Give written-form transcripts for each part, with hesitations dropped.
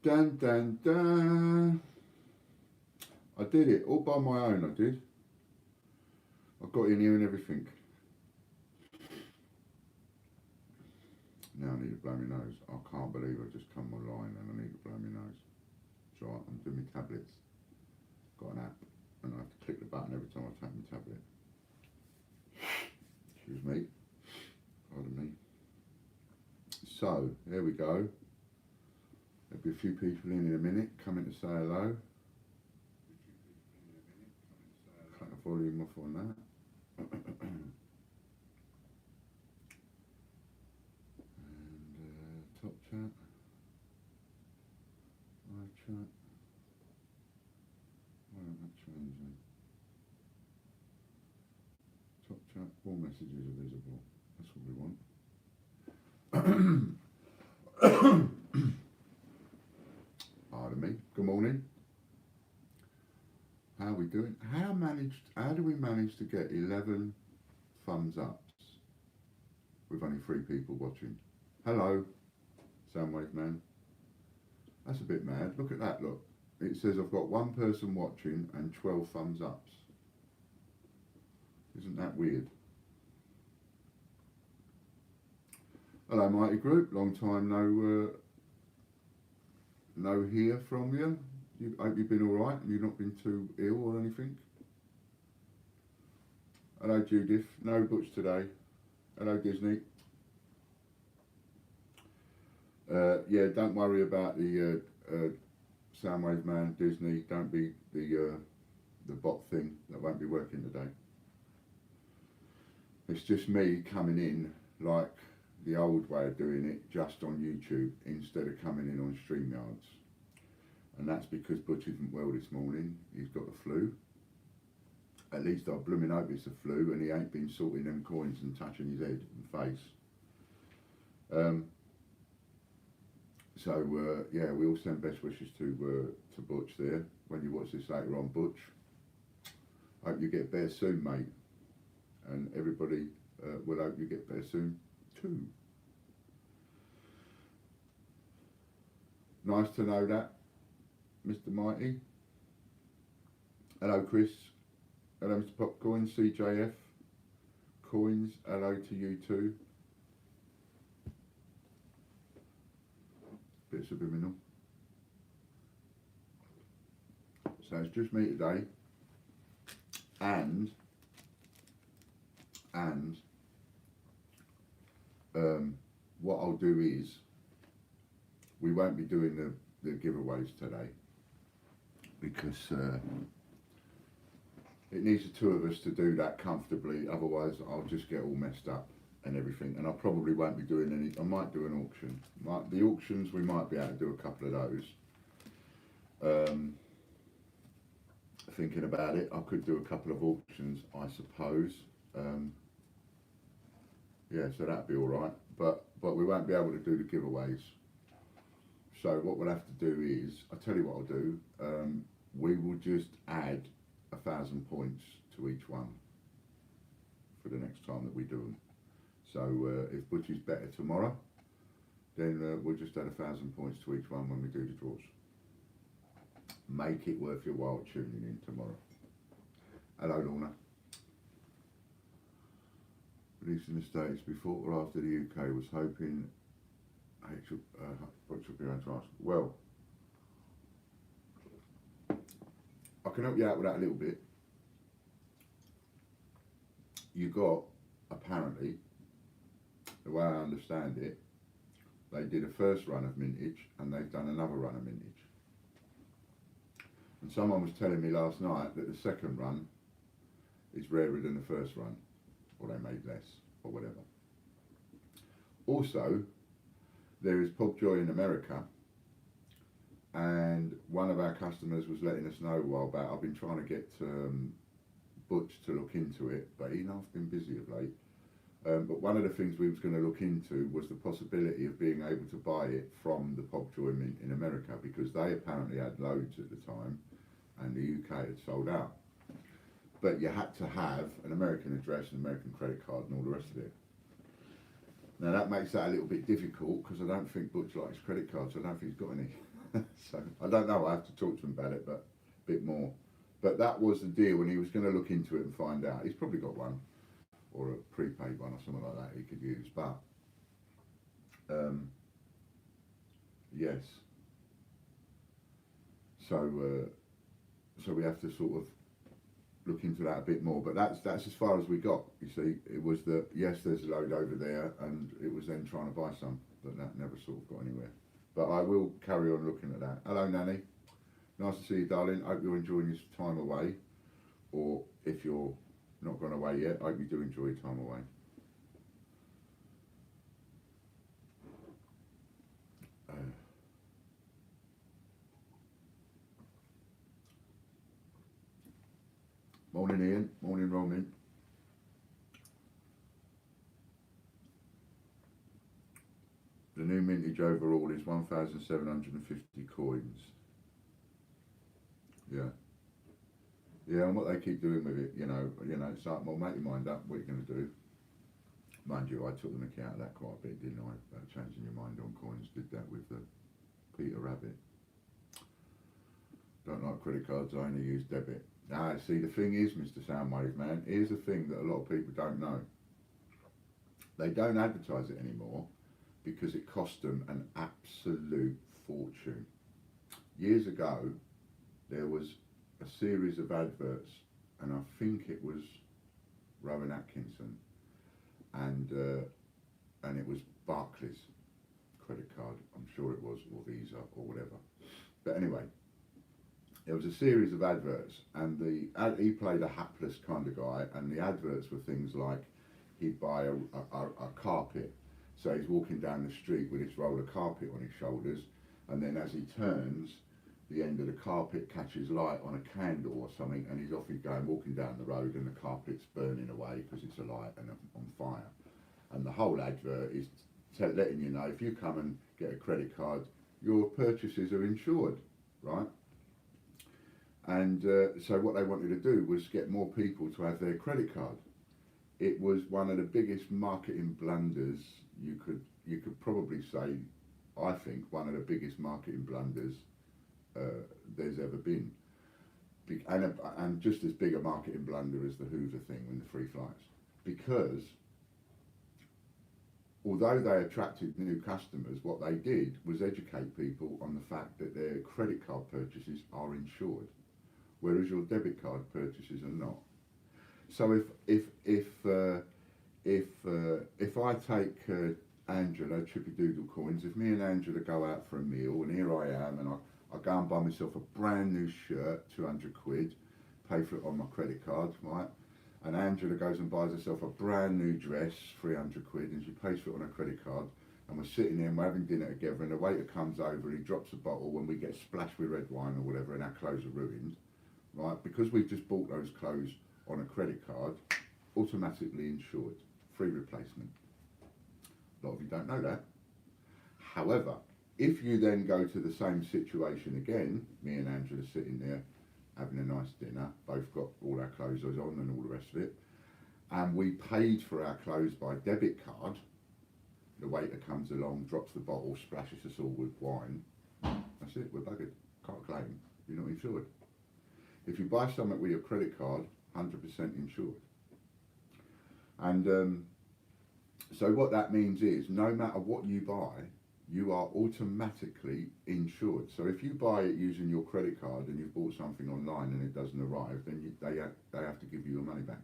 Dun dun dun. I did it all by my own, I did. I got in here and everything. Now I need to blow my nose. I can't believe I just come online and I need to blow my nose. It's alright, I'm doing my tablets. Got an app and I have to click the button every time I take my tablet. Excuse me. Pardon me. So, there we go. There'll be a few people in a minute coming to say hello. Cut the volume off on that. And top chat. Live chat. Why don't that change then? Top chat. All messages are visible. That's what we want. Pardon me. Good morning. How are we doing? How do we manage to get 11 thumbs ups with only 3 people watching? Hello, Soundwave Man. That's a bit mad. Look at that, look. It says I've got 1 person watching and 12 thumbs ups. Isn't that weird? Hello, Mighty Group. Long time no hear from you. I hope you've been all right and you've not been too ill or anything. Hello, Judith. No Butch today. Hello, Disney. Yeah, don't worry about the Soundwave Man, Disney. Don't be the bot thing. That won't be working today. It's just me coming in like the old way of doing it, just on YouTube instead of coming in on StreamYards. And that's because Butch isn't well this morning. He's got the flu. At least I blooming hope it's the flu and he ain't been sorting them coins and touching his head and face. Yeah, we all send best wishes to Butch there. When you watch this later on, Butch, hope you get better soon, mate. And everybody will hope you get better soon too. Nice to know that, Mr. Mighty. Hello, Chris. Hello, Mr. Popcorn, CJF. Coins, hello to you too. Bit subliminal. So it's just me today. And what I'll do is, we won't be doing the giveaways today because it needs the 2 of us to do that comfortably, otherwise I'll just get all messed up and everything, and I probably won't be doing any. I might do an auction. The auctions, we might be able to do a couple of those. Thinking about it, I could do a couple of auctions, I suppose. Yeah, so that'd be all right, but we won't be able to do the giveaways. So what we'll have to do is, I'll tell you what I'll do, we will just add 1,000 points to each one for the next time that we do them. So if Butch is better tomorrow, then we'll just add 1,000 points to each one when we do the draws. Make it worth your while tuning in tomorrow. Hello, Lorna. Released in the States before or after the UK, was hoping Butch will be around to ask. Well, I can help you out with that a little bit. You got, apparently, the way I understand it, they did a first run of mintage and they've done another run of mintage. And someone was telling me last night that the second run is rarer than the first run, or they made less, or whatever. Also, there is Pop Joy in America, and one of our customers was letting us know a while back. I've been trying to get Butch to look into it, but I've been busy of late. But one of the things we was going to look into was the possibility of being able to buy it from the Pop Joy Mint in America, because they apparently had loads at the time and the UK had sold out. But you had to have an American address, an American credit card and all the rest of it. Now that makes that a little bit difficult because I don't think Butch likes credit cards, so I don't think he's got any. So I don't know, I have to talk to him about it, but a bit more. But that was the deal, and he was going to look into it and find out. He's probably got one, or a prepaid one or something like that he could use. But yes, so we have to sort of look into that a bit more. But that's as far as we got. You see, it was that yes, there's a load over there, and it was then trying to buy some, but that never sort of got anywhere. But I will carry on looking at that. Hello, Nanny. Nice to see you, darling. Hope you're enjoying your time away, or if you're not gone away yet, hope you do enjoy your time away. Morning, Ian. Morning, Ronan. The new mintage overall is 1,750 coins. Yeah. Yeah, and what they keep doing with it, you know, it's like, well, make your mind up what you're going to do. Mind you, I took the mickey out of that quite a bit, didn't I? About changing your mind on coins. Did that with the Peter Rabbit. Don't like credit cards, I only use debit. Ah, see, the thing is, Mr. Soundwave Man, here's the thing that a lot of people don't know. They don't advertise it anymore because it cost them an absolute fortune. Years ago, there was a series of adverts, and I think it was Rowan Atkinson, and it was Barclays credit card, I'm sure it was, or Visa, or whatever. But anyway, there was a series of adverts, and he played a hapless kind of guy, and the adverts were things like he'd buy a carpet, so he's walking down the street with this roll of carpet on his shoulders, and then as he turns, the end of the carpet catches light on a candle or something, and he's off going walking down the road, and the carpet's burning away because it's alight and on fire. And the whole advert is letting you know, if you come and get a credit card, your purchases are insured, right? And so what they wanted to do was get more people to have their credit card. It was one of the biggest marketing blunders you could probably say, I think, one of the biggest marketing blunders there's ever been. And just as big a marketing blunder as the Hoover thing and the free flights. Because although they attracted new customers, what they did was educate people on the fact that their credit card purchases are insured, whereas your debit card purchases are not. So if I take Angela Trippy-Doodle coins, if me and Angela go out for a meal, and here I am, and I go and buy myself a brand new shirt, 200 quid, pay for it on my credit card, right? And Angela goes and buys herself a brand new dress, 300 quid, and she pays for it on her credit card. And we're sitting there and we're having dinner together, and the waiter comes over and he drops a bottle, and we get splashed with red wine or whatever, and our clothes are ruined, right? Because we've just bought those clothes on a credit card, automatically insured, free replacement. A lot of you don't know that. However, if you then go to the same situation again, me and Angela sitting there having a nice dinner, both got all our clothes on and all the rest of it, and we paid for our clothes by debit card, the waiter comes along, drops the bottle, splashes us all with wine, that's it, we're buggered, can't claim, you're not insured. If you buy something with your credit card, 100% insured. And so what that means is, no matter what you buy, you are automatically insured. So if you buy it using your credit card and you've bought something online and it doesn't arrive, then they have to give you your money back.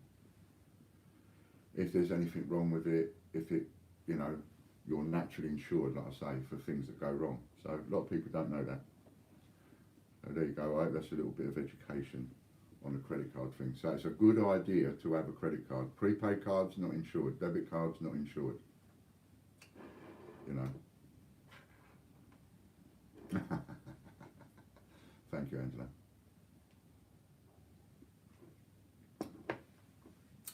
If there's anything wrong with it, if it, you're naturally insured, like I say, for things that go wrong. So a lot of people don't know that. So there you go, I hope that's a little bit of education on the credit card thing. So it's a good idea to have a credit card. Prepaid cards not insured, debit cards not insured. Thank you, Angela.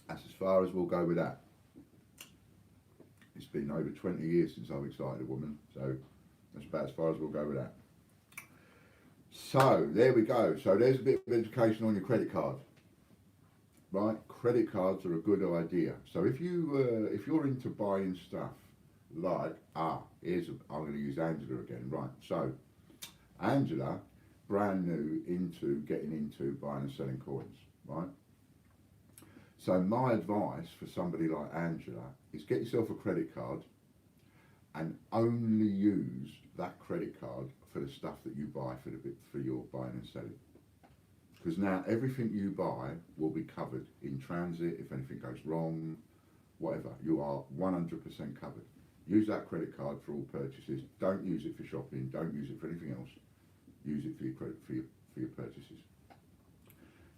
That's as far as we'll go with that. It's been over 20 years since I've excited a woman, so that's about as far as we'll go with that. So there we go. So there's a bit of education on your credit card, right? Credit cards are a good idea. So if you're into buying stuff like I'm going to use Angela again, right? So Angela, brand new into getting into buying and selling coins, right? So my advice for somebody like Angela is get yourself a credit card and only use that credit card for the stuff that you buy for your buying and selling. Because now everything you buy will be covered in transit. If anything goes wrong, whatever, you are 100% covered. Use that credit card for all purchases. Don't use it for shopping. Don't use it for anything else. Use it for your credit for your purchases.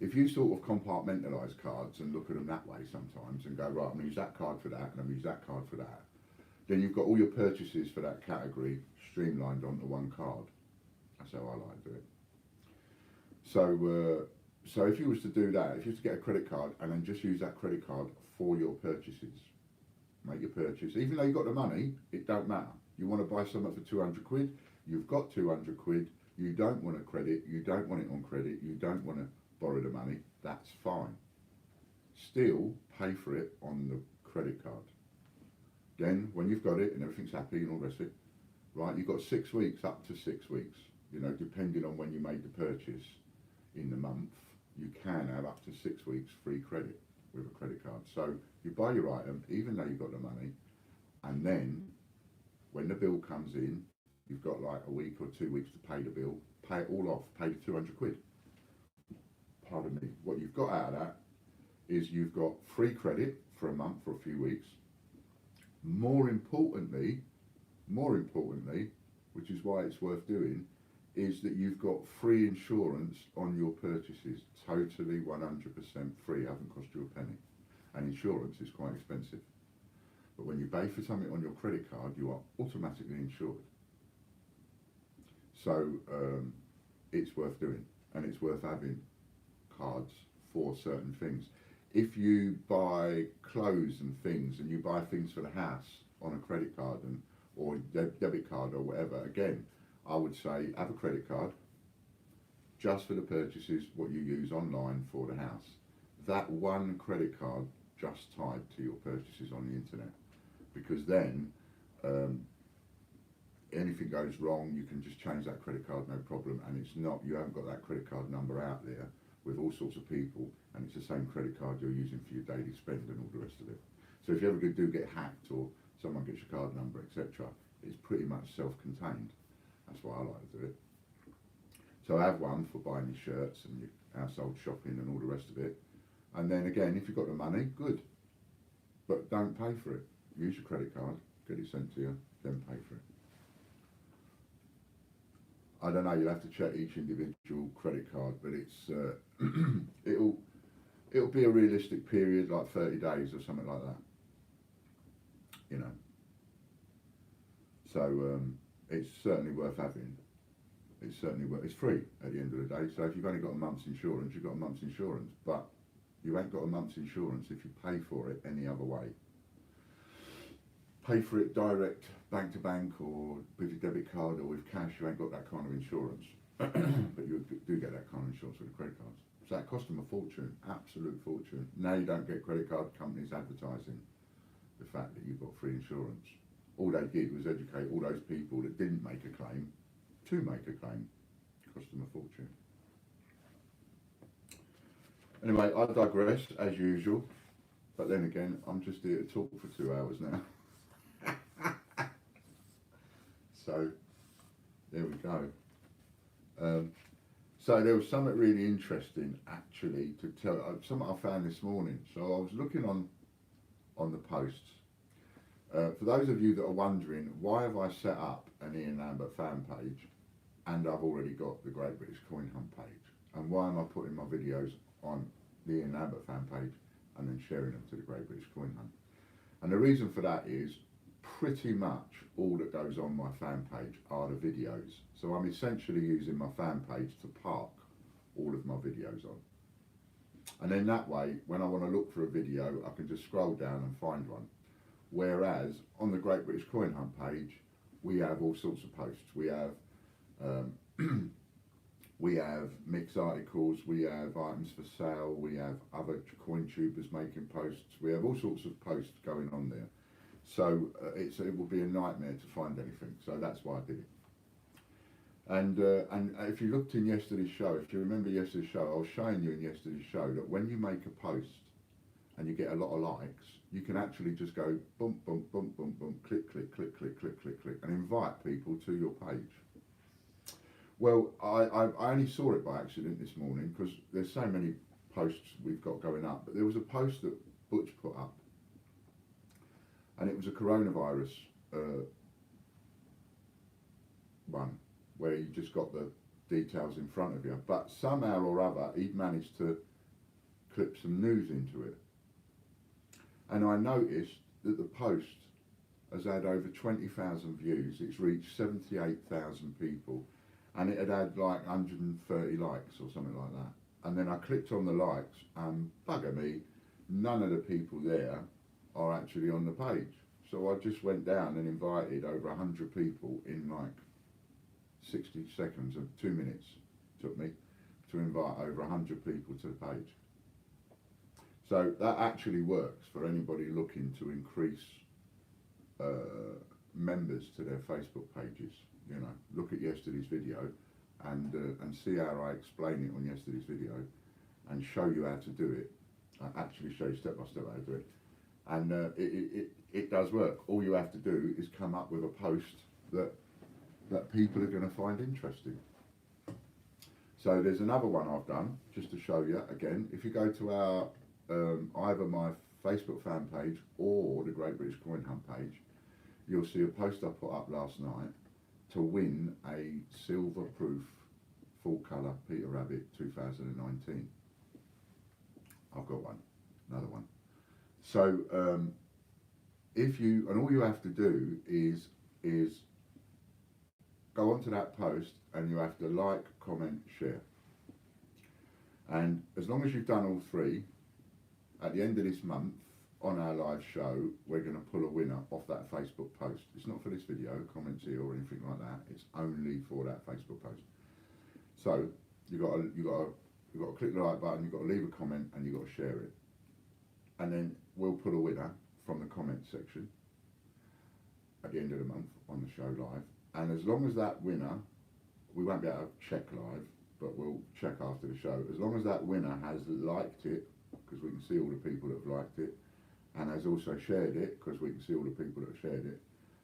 If you sort of compartmentalise cards and look at them that way sometimes and go, right, I'm going to use that card for that and I'm going to use that card for that, then you've got all your purchases for that category streamlined onto one card. That's how I like to do it. So if you was to do that, if you was to get a credit card and then just use that credit card for your purchases, make your purchase, even though you've got the money, it don't matter. You want to buy something for 200 quid, you've got 200 quid, you don't want a credit, you don't want it on credit, you don't want to borrow the money, that's fine. Still pay for it on the credit card. Then when you've got it and everything's happy and all the rest of it, right, you've got 6 weeks, up to 6 weeks, you know, depending on when you made the purchase in the month, you can have up to 6 weeks free credit with a credit card. So you buy your item, even though you've got the money, and then when the bill comes in, you've got like a week or 2 weeks to pay the bill, pay it all off, pay the 200 quid. Pardon me. What you've got out of that is you've got free credit for a month or a few weeks. More importantly, which is why it's worth doing, is that you've got free insurance on your purchases, totally 100% free, hasn't cost you a penny. And insurance is quite expensive. But when you pay for something on your credit card, you are automatically insured. So it's worth doing, and it's worth having cards for certain things. If you buy clothes and things, and you buy things for the house on a credit card or debit card or whatever, again, I would say have a credit card just for the purchases, what you use online for the house. That one credit card just tied to your purchases on the internet, because then anything goes wrong, you can just change that credit card, no problem, and it's not, you haven't got that credit card number out there with all sorts of people, and it's the same credit card you're using for your daily spend and all the rest of it. So if you ever do get hacked or someone gets your card number, etc., it's pretty much self-contained. That's why I like to do it. So I have one for buying your shirts and your household shopping and all the rest of it. And then again, if you've got the money, good. But don't pay for it. Use your credit card, get it sent to you, then pay for it. I don't know, you'll have to check each individual credit card, but it's it'll be a realistic period, like 30 days or something like that. You know. So it's certainly worth having. It's free at the end of the day. So if you've only got a month's insurance, you've got a month's insurance. But you ain't got a month's insurance if you pay for it any other way. Pay for it direct, bank to bank, or with your debit card, or with cash. You ain't got that kind of insurance. But you do get that kind of insurance with the credit cards. So that cost them a fortune, absolute fortune. Now you don't get credit card companies advertising the fact that you've got free insurance. All they did was educate all those people that didn't make a claim to make a claim. It cost them a fortune. Anyway, I digress as usual, but then again, I'm just here to talk for 2 hours now. So there we go. So there was something really interesting actually to tell, something I found this morning. So I was looking on the posts. For those of you that are wondering, why have I set up an Ian Lambert fan page and I've already got the Great British Coin Hunt page? And why am I putting my videos on the Ian Lambert fan page and then sharing them to the Great British Coin Hunt? And the reason for that is pretty much all that goes on my fan page are the videos. So I'm essentially using my fan page to park all of my videos on. And then that way, when I want to look for a video, I can just scroll down and find one. Whereas on the Great British Coin Hunt page, we have all sorts of posts. We have we have mixed articles, we have items for sale, we have other coin tubers making posts, we have all sorts of posts going on there. So it will be a nightmare to find anything. So that's why I did it. And if you looked in yesterday's show, if you remember yesterday's show, I was showing you in yesterday's show that when you make a post and you get a lot of likes, you can actually just go boom, boom, boom, boom, boom, click, click, click, click, click, click, click, and invite people to your page. Well, I only saw it by accident this morning because there's so many posts we've got going up, but there was a post that Butch put up, and it was a coronavirus one, where you just got the details in front of you, but somehow or other he'd managed to clip some news into it. And I noticed that the post has had over 20,000 views. It's reached 78,000 people, and it had had like 130 likes or something like that. And then I clicked on the likes, and bugger me, none of the people there are actually on the page. So I just went down and invited over 100 people in like 60 seconds, and 2 minutes took me to invite over 100 people to the page. So that actually works for anybody looking to increase members to their Facebook pages. You know, look at yesterday's video and see how I explain it on yesterday's video and show you how to do it. I actually show you step by step how to do it, and it does work. All you have to do is come up with a post that people are going to find interesting. So there's another one I've done just to show you again. If you go to our either my Facebook fan page or the Great British Coin Hunt page, you'll see a post I put up last night to win a silver proof full colour Peter Rabbit 2019. I've got one, another one. So if you, and all you have to do is go onto that post and you have to like, comment, share. And as long as you've done all three, at the end of this month on our live show, we're going to pull a winner off that Facebook post. It's not for this video, comments here or anything like that. It's only for that Facebook post. So you got to click the like button, you've got to leave a comment, and you've got to share it. And then we'll pull a winner from the comment section at the end of the month on the show live. And as long as that winner, we won't be able to check live, but we'll check after the show. As long as that winner has liked it, because we can see all the people that have liked it, and has also shared it, because we can see all the people that have shared it.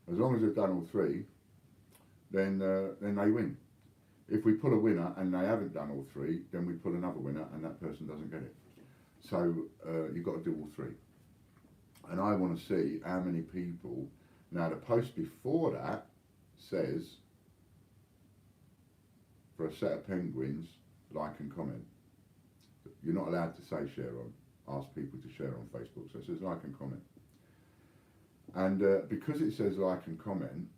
As long as they've done all three, then they win. If we pull a winner and they haven't done all three, then we pull another winner and that person doesn't get it. So you've got to do all three. And I want to see how many people. Now the post before that says, for a set of penguins, like and comment. You're not allowed to say share on, ask people to share on Facebook, so it says like and comment. And because it says like and comment,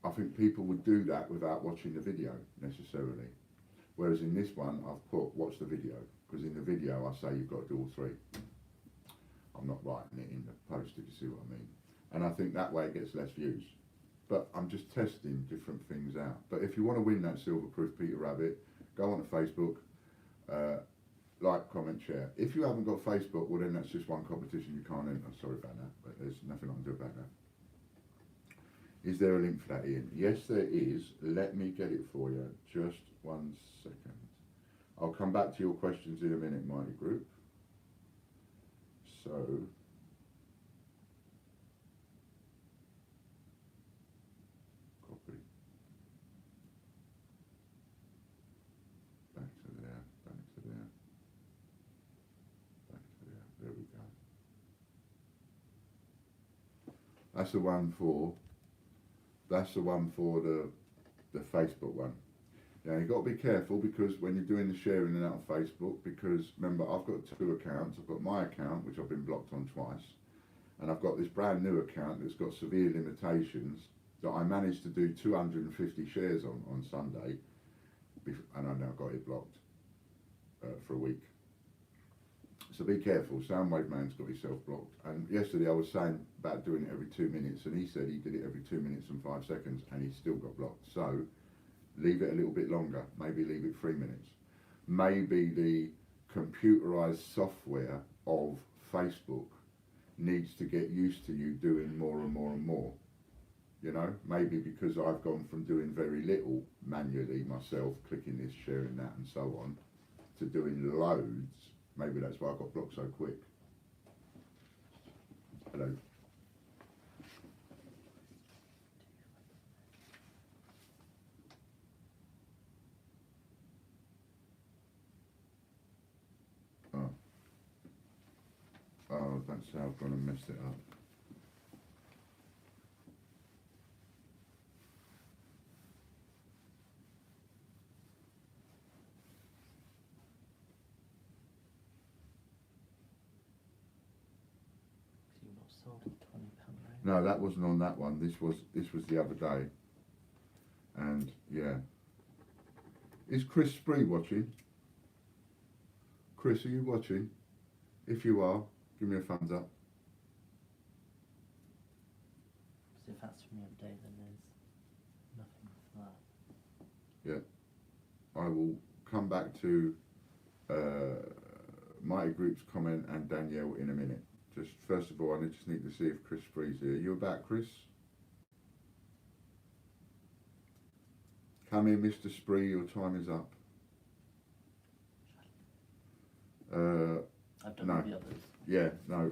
I think people would do that without watching the video necessarily. Whereas in this one, I've put watch the video, because in the video I say you've got to do all three. I'm not writing it in the post, if you see what I mean. And I think that way it gets less views. But I'm just testing different things out. But if you want to win that silver proof Peter Rabbit, go on to Facebook, like, comment, share. If you haven't got Facebook, well then that's just one competition you can't enter. Sorry about that, but there's nothing I can do about that. Is there a link for that, Ian? Yes, there is. Let me get it for you. Just 1 second. I'll come back to your questions in a minute, Mighty Group. So, copy. Back to there, back to there, back to there. There we go. That's the one for the Facebook one. Now you've got to be careful, because when you're doing the sharing and out on Facebook, because remember I've got two accounts. I've got my account, which I've been blocked on twice, and I've got this brand new account that's got severe limitations that I managed to do 250 shares on Sunday, and I've now got it blocked for a week. So be careful. Soundwave Man's got himself blocked. And yesterday I was saying about doing it every 2 minutes, and he said he did it every 2 minutes and 5 seconds, and he still got blocked. So leave it a little bit longer. Maybe leave it 3 minutes. Maybe the computerized software of Facebook needs to get used to you doing more and more and more. You know, maybe because I've gone from doing very little manually myself, clicking this, sharing that, and so on, to doing loads. Maybe that's why I got blocked so quick. Hello. Oh. Oh, that's how I've gone and messed it up. You've not sold a £20 range. No, that wasn't on that one. This was the other day. And yeah. Is Chris Spree watching? Chris, are you watching? If you are, give me a thumbs up. So if that's from the other day, then there's nothing for that. Yeah. I will come back to my group's comment and Danielle in a minute. Just first of all, I just need to see if Chris Spree's here. You back, Chris? Come in, Mr. Spree, your time is up. I've done No. all the others. Yeah, no,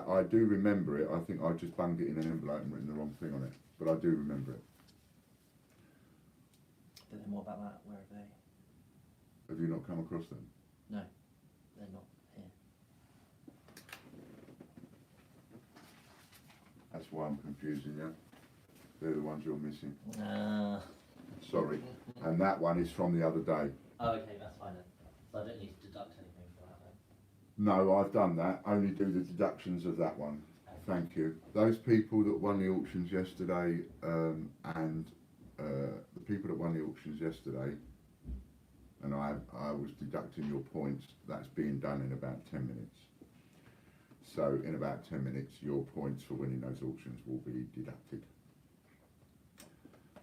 I do remember it. I think I just bunged it in an envelope and written the wrong thing on it, but I do remember it. But then what about that? Where are they? Have you not come across them? No, they're not here. That's why I'm confusing you. They're the ones you're missing. Sorry. And that one is from the other day. Oh, okay, that's fine then. So I don't need to deduct anything for that then. No, I've done that. Only do the deductions of that one. Thank you. Those people that won the auctions yesterday, the people that won the auctions yesterday, and I was deducting your points, that's being done in about 10 minutes. So in about 10 minutes, your points for winning those auctions will be deducted.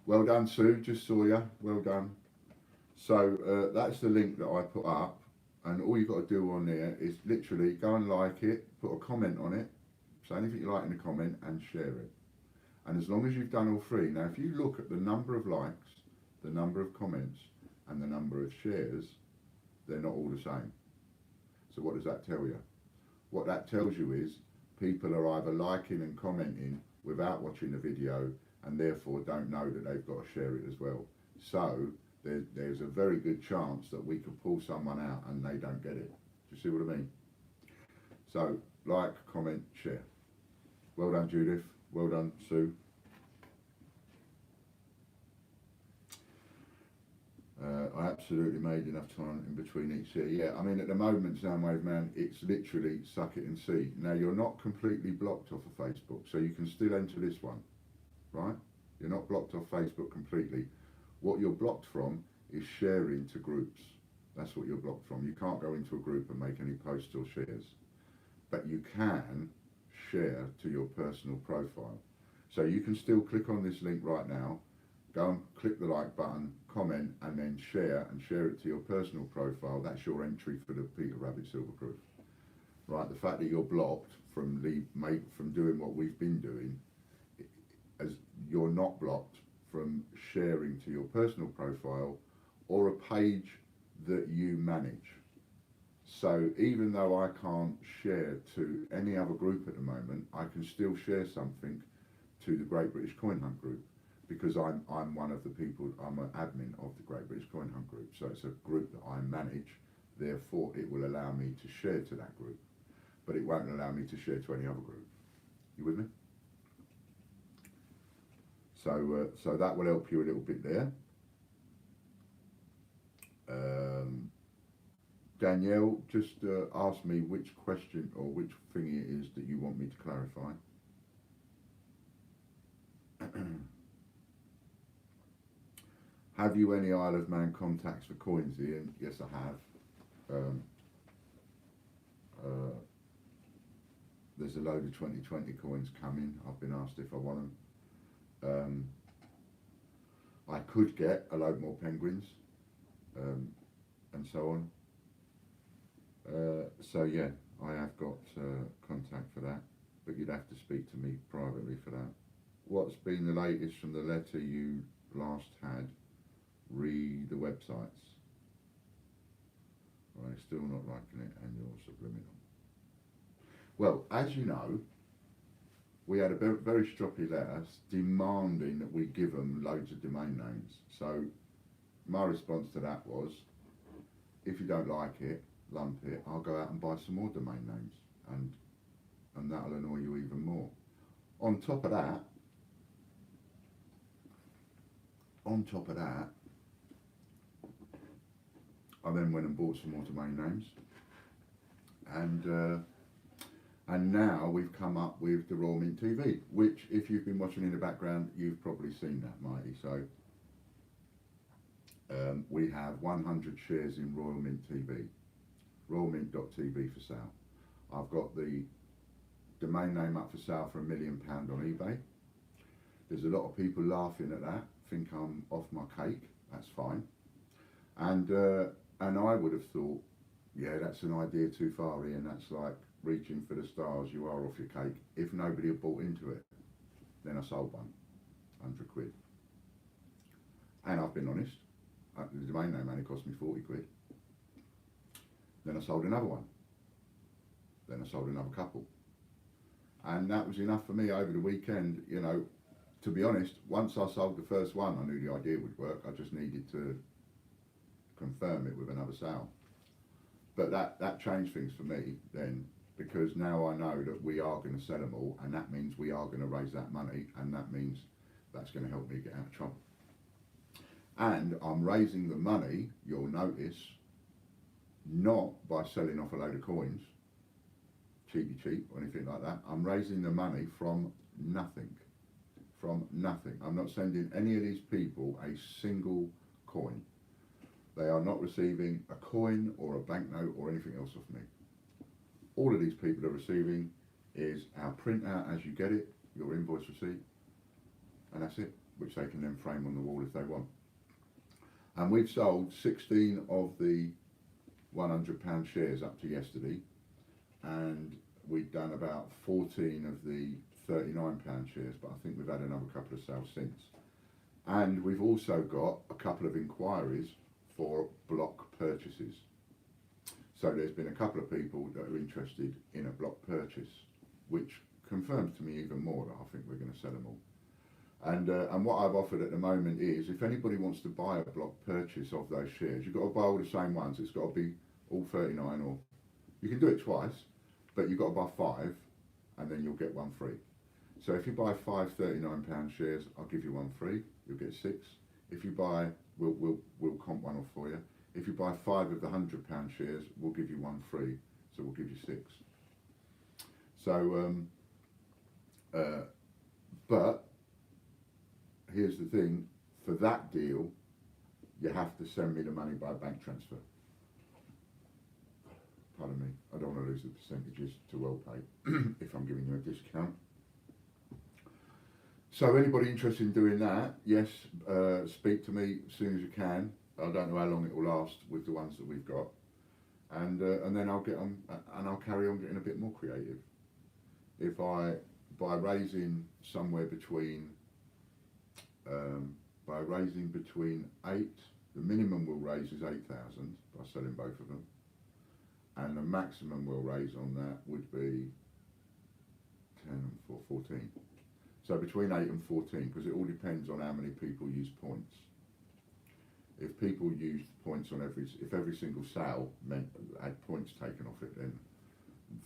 Well done, Sue, just saw you, well done. So that's the link that I put up, and all you've got to do on there is literally go and like it, put a comment on it, say anything you like in the comment, and share it. And as long as you've done all three, now if you look at the number of likes, the number of comments, and the number of shares, they're not all the same. So what does that tell you? What that tells you is people are either liking and commenting without watching the video, and therefore don't know that they've got to share it as well. So there's a very good chance that we could pull someone out and they don't get it. Do you see what I mean? So like, comment, share. Well done, Judith. Well done, Sue. I absolutely made enough time in between each share. Yeah, I mean at the moment, Soundwave Man, it's literally suck it and see. Now you're not completely blocked off of Facebook, so you can still enter this one, right? You're not blocked off Facebook completely. What you're blocked from is sharing to groups. That's what you're blocked from. You can't go into a group and make any posts or shares, but you can share to your personal profile. So you can still click on this link right now, go and click the like button, comment, and then share it to your personal profile. That's your entry for the Peter Rabbit Silver Proof. Right, the fact that you're blocked from doing what we've been doing, as you're not blocked from sharing to your personal profile or a page that you manage. So even though I can't share to any other group at the moment, I can still share something to the Great British Coin Hunt group, because I'm one of the people, I'm an admin of the Great British Coin Hunt group. So it's a group that I manage, therefore it will allow me to share to that group, but it won't allow me to share to any other group. You with me? So that will help you a little bit there. Danielle just asked me which question or which thing it is that you want me to clarify. Have you any Isle of Man contacts for coins, Ian? Yes, I have. There's a load of 2020 coins coming. I've been asked if I want them. I could get a load more penguins, and so on. So yeah, I have got contact for that, but you'd have to speak to me privately for that. what's been the latest from the letter you last had? Read the websites. Well, they're still not liking it, and you're subliminal. Well, as you know, we had a very stroppy letter demanding that we give them loads of domain names. So my response to that was, if you don't like it, lump it, I'll go out and buy some more domain names, and that'll annoy you even more. On top of that, I then went and bought some more domain names, and now we've come up with the Royal Mint TV, which, if you've been watching in the background, you've probably seen that, Mighty. So we have 100 shares in Royal Mint TV, royalmint.tv for sale. I've got the domain name up for sale for £1 million on eBay. There's a lot of people laughing at that, think I'm off my cake. That's fine. And I would have thought, yeah, that's an idea too far, Ian. That's like reaching for the stars. You are off your cake. If nobody had bought into it, then I sold one, 100 quid. And I've been honest, the domain name only cost me 40 quid. Then I sold another one. Then I sold another couple. And that was enough for me over the weekend. You know, to be honest, once I sold the first one, I knew the idea would work. I just needed to confirm it with another sale. But that changed things for me then, because now I know that we are going to sell them all, and that means we are going to raise that money, and that means that's going to help me get out of trouble. And I'm raising the money, you'll notice, not by selling off a load of coins, cheap or anything like that. I'm raising the money from nothing. From nothing. I'm not sending any of these people a single coin. They are not receiving a coin or a banknote or anything else off me. All of these people are receiving is our printout as you get it, your invoice receipt, and that's it, which they can then frame on the wall if they want. And we've sold 16 of the £100 shares up to yesterday, and we've done about 14 of the £39 shares, but I think we've had another couple of sales since. And we've also got a couple of inquiries for block purchases. So there's been a couple of people that are interested in a block purchase, which confirms to me even more that I think we're going to sell them all. And what I've offered at the moment is, if anybody wants to buy a block purchase of those shares, you've got to buy all the same ones. It's got to be all 39, or you can do it twice, but you've got to buy 5, and then you'll get 1 free. So if you buy 5 £39 shares, I'll give you 1 free. You'll get 6. If you buy, we'll comp 1 off for you. If you buy 5 of the £100 shares, we'll give you 1 free. So we'll give you 6. So, but here's the thing: for that deal, you have to send me the money by bank transfer. Pardon me, I don't want to lose the percentages to WellPay if I'm giving you a discount. So anybody interested in doing that, yes, speak to me as soon as you can. I don't know how long it will last with the ones that we've got, and then I'll get on and I'll carry on getting a bit more creative. If by raising somewhere between 8, the minimum we'll raise is 8,000 by selling both of them, and the maximum we'll raise on that would be 10 and 4, 14. So between 8 and 14, because it all depends on how many people use points. If people used points on if every single sale had points taken off it,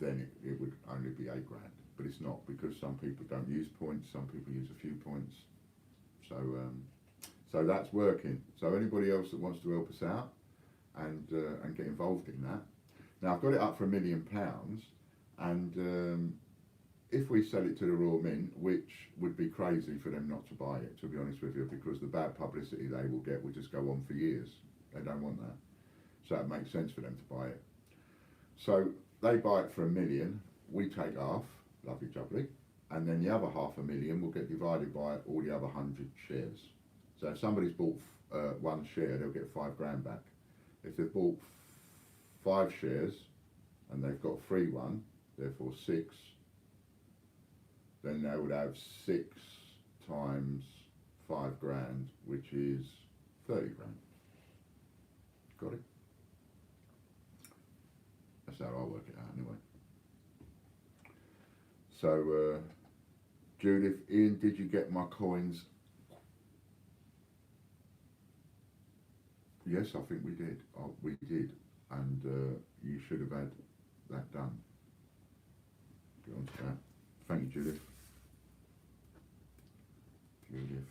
then it would only be £8 grand. But it's not, because some people don't use points, some people use a few points. So that's working. So anybody else that wants to help us out and get involved in that. Now I've got it up for £1 million, and if we sell it to the Royal Mint, which would be crazy for them not to buy it, to be honest with you, because the bad publicity they will get will just go on for years. They don't want that. So it makes sense for them to buy it. So they buy it for £1 million, we take half, lovely jubbly, and then the other £500,000 will get divided by all the other 100 shares. So if somebody's bought 1 share, they'll get £5 grand back. If they've bought 5 shares and they've got a free one, therefore 6, then they would have 6 times 5 grand, which is 30 grand. Got it? That's how I work it out anyway. So, Judith, Ian, did you get my coins? Yes, I think we did. We did. And you should have had that done. Get on to that. Thank you, Judith. Judith.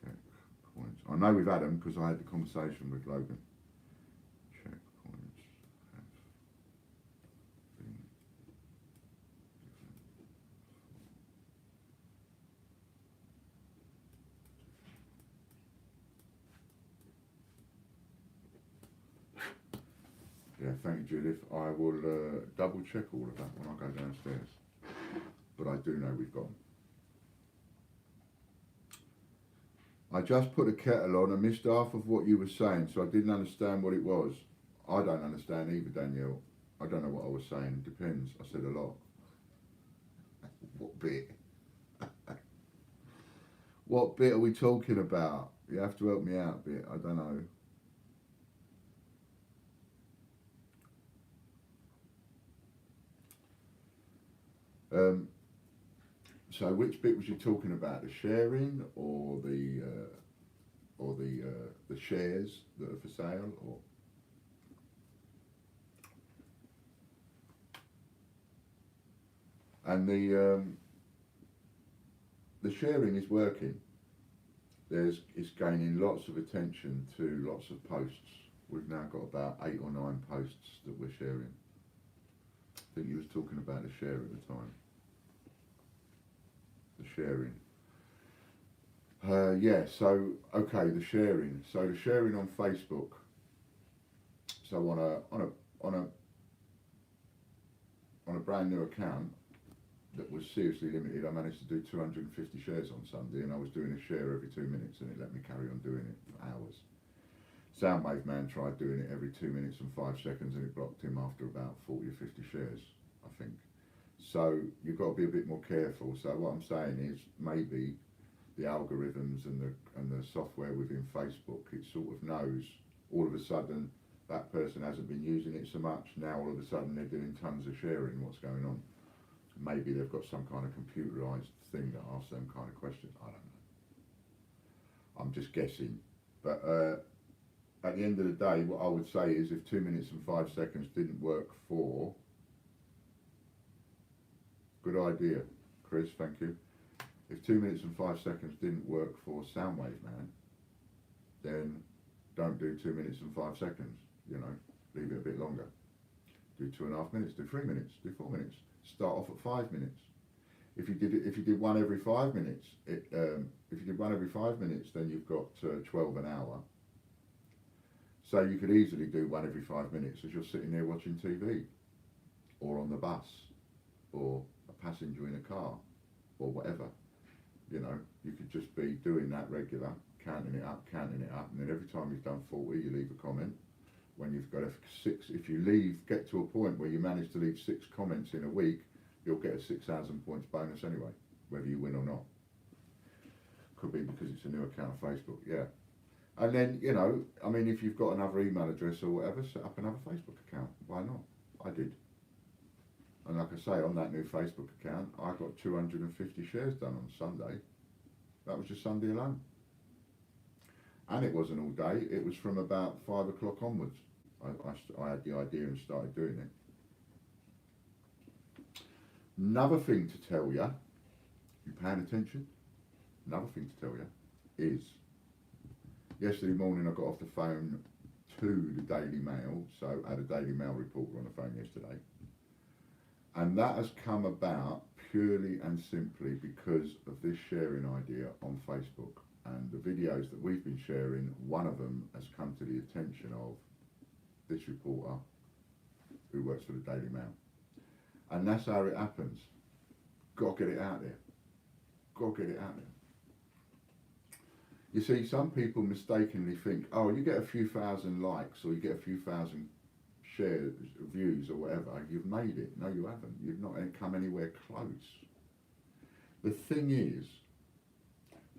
Check coins. I know we've had them because I had the conversation with Logan. Check coins have been given. Yeah, thank you, Judith. I will double check all of that when I go downstairs. But I do know we've got them. I just put a kettle on and missed half of what you were saying, so I didn't understand what it was. I don't understand either, Danielle. I don't know what I was saying. Depends. I said a lot. What bit? What bit are we talking about? You have to help me out a bit. I don't know. So which bit was you talking about? The sharing or the shares that are for sale, or? And the sharing is working. It's gaining lots of attention to lots of posts. We've now got about 8 or 9 posts that we're sharing. I think you was talking about the share at the time. The sharing. Yeah, so okay, the sharing. So the sharing on Facebook. So on a brand new account that was seriously limited, I managed to do 250 shares on Sunday, and I was doing a share every 2 minutes, and it let me carry on doing it for hours. Soundwave Man tried doing it every 2 minutes and 5 seconds, and it blocked him after about 40 or 50 shares, I think. So you've got to be a bit more careful. So what I'm saying is maybe the algorithms and the software within Facebook, it sort of knows all of a sudden that person hasn't been using it so much. Now all of a sudden they're doing tons of sharing. What's going on? Maybe they've got some kind of computerized thing that asks them kind of questions. I don't know. I'm just guessing. But at the end of the day, what I would say is if 2 minutes and 5 seconds didn't work for... Good idea, Chris, thank you. If 2 minutes and 5 seconds didn't work for Soundwave Man, then don't do 2 minutes and 5 seconds, you know, leave it a bit longer. Do 2.5 minutes, do 3 minutes, do 4 minutes. Start off at 5 minutes. If you did one every 5 minutes, if you did one every 5 minutes, then you've got 12 an hour. So you could easily do one every 5 minutes as you're sitting there watching TV, or on the bus, or a passenger in a car, or whatever. You know, you could just be doing that regular, counting it up, and then every time you've done 40, you leave a comment. When you've got 6, if you get to a point where you manage to leave 6 comments in a week, you'll get a 6,000 points bonus anyway, whether you win or not. Could be because it's a new account on Facebook, yeah. And then, you know, I mean, if you've got another email address or whatever, set up another Facebook account. Why not? I did. And like I say, on that new Facebook account, I got 250 shares done on Sunday. That was just Sunday alone. And it wasn't all day. It was from about 5 o'clock onwards. I had the idea and started doing it. Another thing to tell you, you paying attention? Another thing to tell you is, yesterday morning I got off the phone to the Daily Mail, so I had a Daily Mail reporter on the phone yesterday. And that has come about purely and simply because of this sharing idea on Facebook. And the videos that we've been sharing, one of them has come to the attention of this reporter who works for the Daily Mail. And that's how it happens. Got to get it out there. Got to get it out there. You see, some people mistakenly think, oh, you get a few thousand likes or you get a few thousand shares, views or whatever, you've made it. No, you haven't. You've not come anywhere close. the thing is,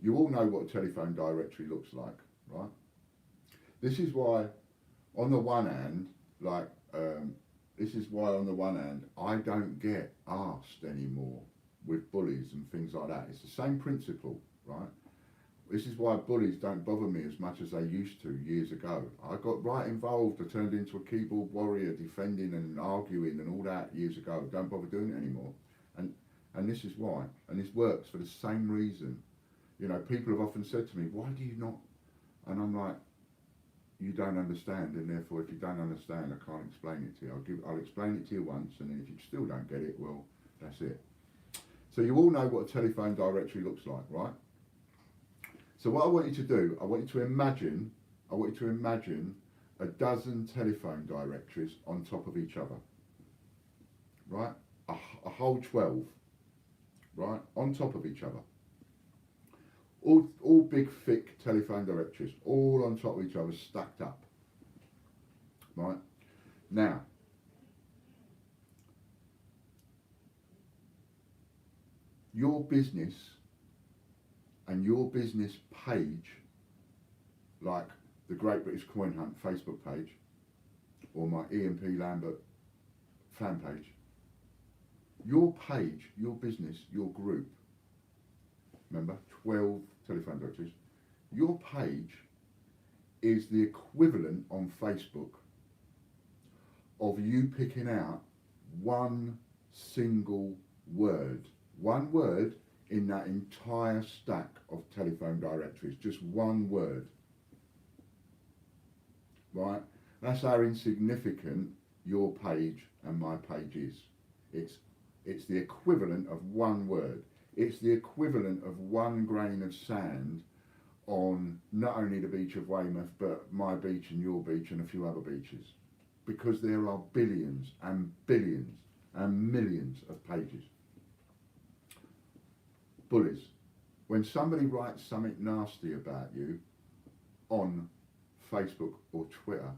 you all know what a telephone directory looks like, right? This is why, on the one hand, I don't get asked anymore with bullies and things like that. It's the same principle, right? This is why bullies don't bother me as much as they used to years ago. I got right involved. I turned into a keyboard warrior, defending and arguing and all that years ago. Don't bother doing it anymore. And this is why. And this works for the same reason. You know, people have often said to me, why do you not? And I'm like, you don't understand, and therefore if you don't understand, I can't explain it to you. I'll explain it to you once, and then if you still don't get it, well, that's it. So you all know what a telephone directory looks like, right? So what I want you to do, I want you to imagine a dozen telephone directories on top of each other, right? A whole 12, right, on top of each other. All big, thick telephone directories, all on top of each other, stacked up, right? Now, your business and your business page, like the Great British Coin Hunt Facebook page, or my EMP Lambert fan page, your page, your business, your group, remember, 12 telephone directories, your page is the equivalent on Facebook of you picking out one single word, one word in that entire stack of telephone directories, just one word, right? That's how insignificant your page and my page is. It's the equivalent of one word. It's the equivalent of one grain of sand on not only the beach of Weymouth, but my beach and your beach and a few other beaches, because there are billions and billions and millions of pages. Bullies, when somebody writes something nasty about you on Facebook or Twitter,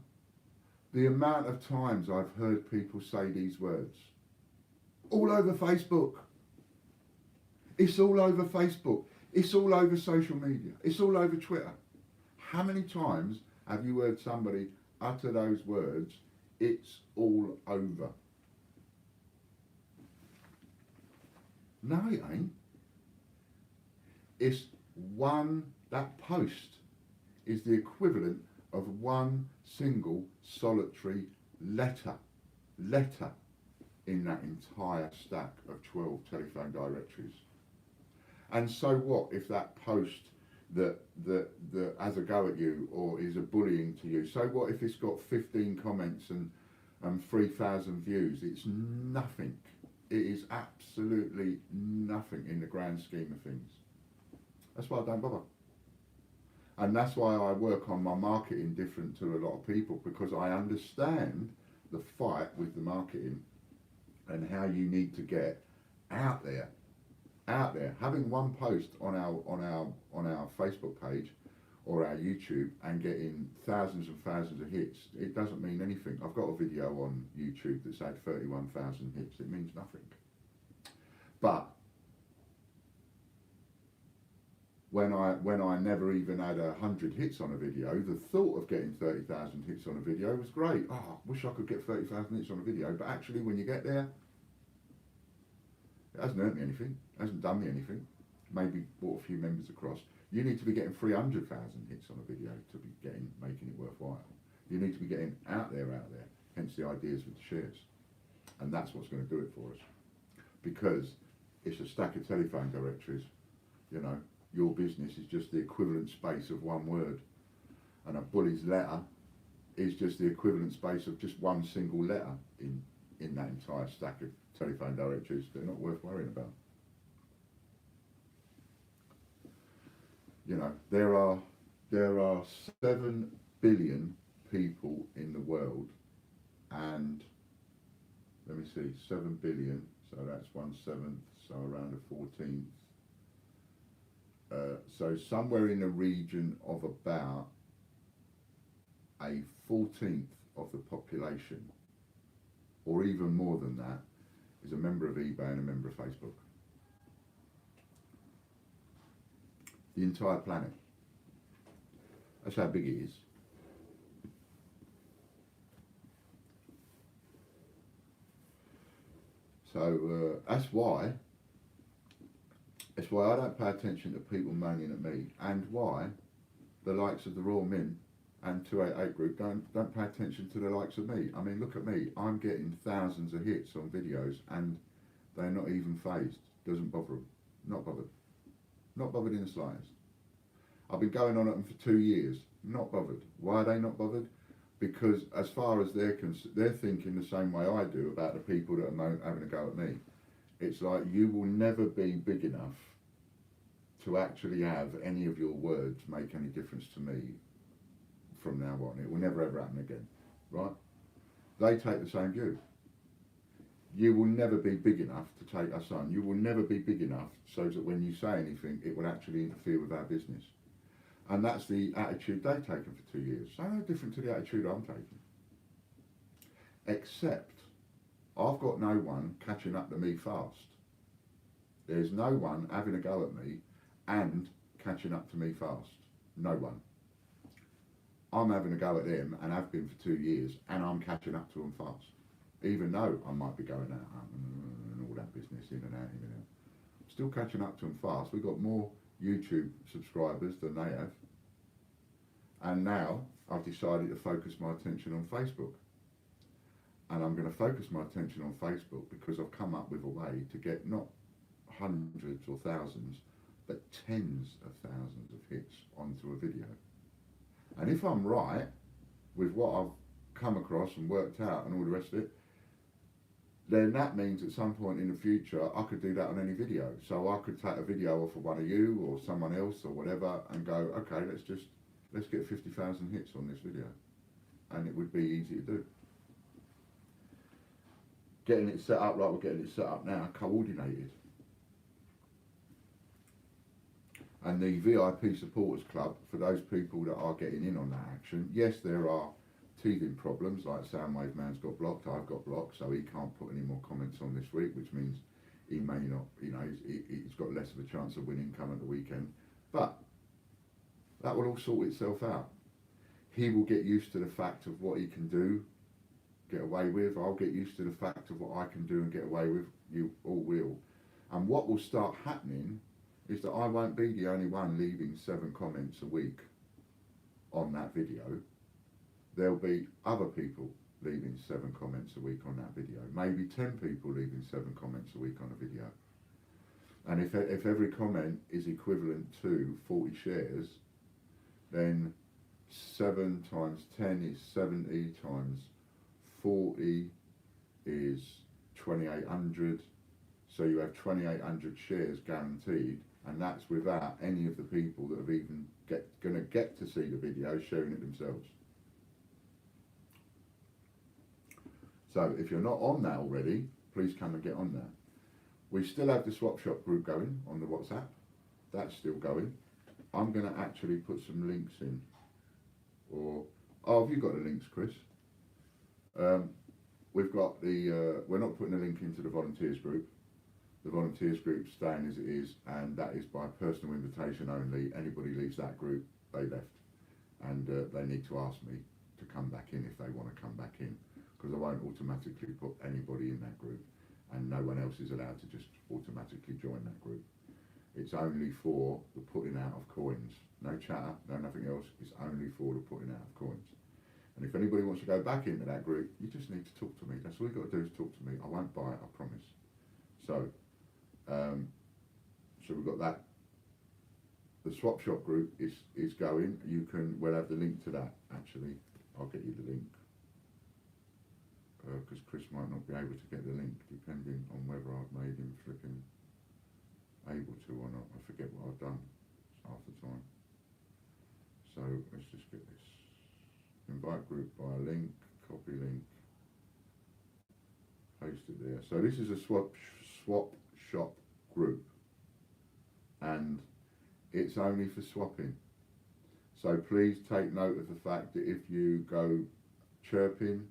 the amount of times I've heard people say these words, all over Facebook. It's all over Facebook. It's all over social media. It's all over Twitter. How many times have you heard somebody utter those words, it's all over? No, it ain't. It's one, that post is the equivalent of one single solitary letter in that entire stack of 12 telephone directories. And so what if that post that has a go at you or is a bullying to you, so what if it's got 15 comments and 3,000 views? It's nothing. It is absolutely nothing in the grand scheme of things. That's why I don't bother. And that's why I work on my marketing different to a lot of people, because I understand the fight with the marketing and how you need to get out there. Having one post on our Facebook page or our YouTube and getting thousands and thousands of hits, it doesn't mean anything. I've got a video on YouTube that's had 31,000 hits. It means nothing. But when I never even had 100 hits on a video, the thought of getting 30,000 hits on a video was great. Oh, I wish I could get 30,000 hits on a video. But actually, when you get there, it hasn't earned me anything. It hasn't done me anything. Maybe brought a few members across. You need to be getting 300,000 hits on a video to be making it worthwhile. You need to be getting out there. Hence the ideas with the shares. And that's what's going to do it for us. Because it's a stack of telephone directories. You know, your business is just the equivalent space of one word. And a bully's letter is just the equivalent space of just one single letter in that entire stack of telephone directories. They're not worth worrying about. You know, there are 7 billion people in the world, and let me see, 7 billion, so that's 1/7, so around a 14th. So somewhere in the region of about a 14th of the population, or even more than that, is a member of eBay and a member of Facebook. The entire planet. That's how big it is. So that's why I don't pay attention to people moaning at me, and why the likes of the Royal Mint and 288 Group don't pay attention to the likes of me. I mean, look at me. I'm getting thousands of hits on videos, and they're not even phased. Doesn't bother them. Not bothered. Not bothered in the slightest. I've been going on at them for 2 years. Not bothered. Why are they not bothered? Because as far as they're thinking the same way I do about the people that are having a go at me. It's like, you will never be big enough to actually have any of your words make any difference to me from now on. It will never ever happen again, right? They take the same view. You will never be big enough to take us on. You will never be big enough so that when you say anything, it will actually interfere with our business. And that's the attitude they've taken for 2 years. So no different to the attitude I'm taking. Except, I've got no one catching up to me fast. There's no one having a go at me and catching up to me fast. No one. I'm having a go at them, and have been for 2 years, and I'm catching up to them fast. Even though I might be going out and all that business, in and out. I'm still catching up to them fast. We've got more YouTube subscribers than they have. And now I've decided to focus my attention on Facebook. And I'm going to focus my attention on Facebook because I've come up with a way to get not hundreds or thousands, but tens of thousands of hits onto a video. And if I'm right with what I've come across and worked out and all the rest of it, then that means at some point in the future I could do that on any video. So I could take a video off of one of you or someone else or whatever and go, okay, let's get 50,000 hits on this video. And it would be easy to do. Getting it set up like we're getting it set up now, coordinated. And the VIP Supporters Club, for those people that are getting in on that action, yes, there are teething problems, like Soundwave Man's got blocked, I've got blocked, so he can't put any more comments on this week, which means he may not, he's got less of a chance of winning come at the weekend. But that will all sort itself out. He will get used to the fact of what he can do, get away with. I'll get used to the fact of what I can do and get away with. You all will. And what will start happening is that I won't be the only one leaving 7 comments a week on that video. There'll be other people leaving 7 comments a week on that video. Maybe 10 people leaving 7 comments a week on a video. And if every comment is equivalent to 40 shares, then 7 times 10 is 70 times 40 is 2,800. So you have 2,800 shares guaranteed, and that's without any of the people that have even going to get to see the video sharing it themselves. So if you're not on that already, please come and get on there. We still have the Swap Shop group going on the WhatsApp. That's still going. I'm going to actually put some links in. Or, oh, have you got the links, Chris? We've got the, we're not putting a link into the volunteers group. The volunteers group's staying as it is, and that is by personal invitation only. Anybody leaves that group, they left. And they need to ask me to come back in if they want to come back in, because I won't automatically put anybody in that group, and no one else is allowed to just automatically join that group. It's only for the putting out of coins. No chatter, no nothing else. It's only for the putting out of coins. And if anybody wants to go back into that group, you just need to talk to me. That's all you've got to do is talk to me. I won't buy it, I promise. So, so we've got that. The Swap Shop group is going. We'll have the link to that, actually. I'll get you the link. Because Chris might not be able to get the link, depending on whether I've made him flipping able to or not. I forget what I've done half the time. So let's just get this. Invite group by a link, copy link, paste it there. So this is a swap shop group, and it's only for swapping. So please take note of the fact that if you go chirping,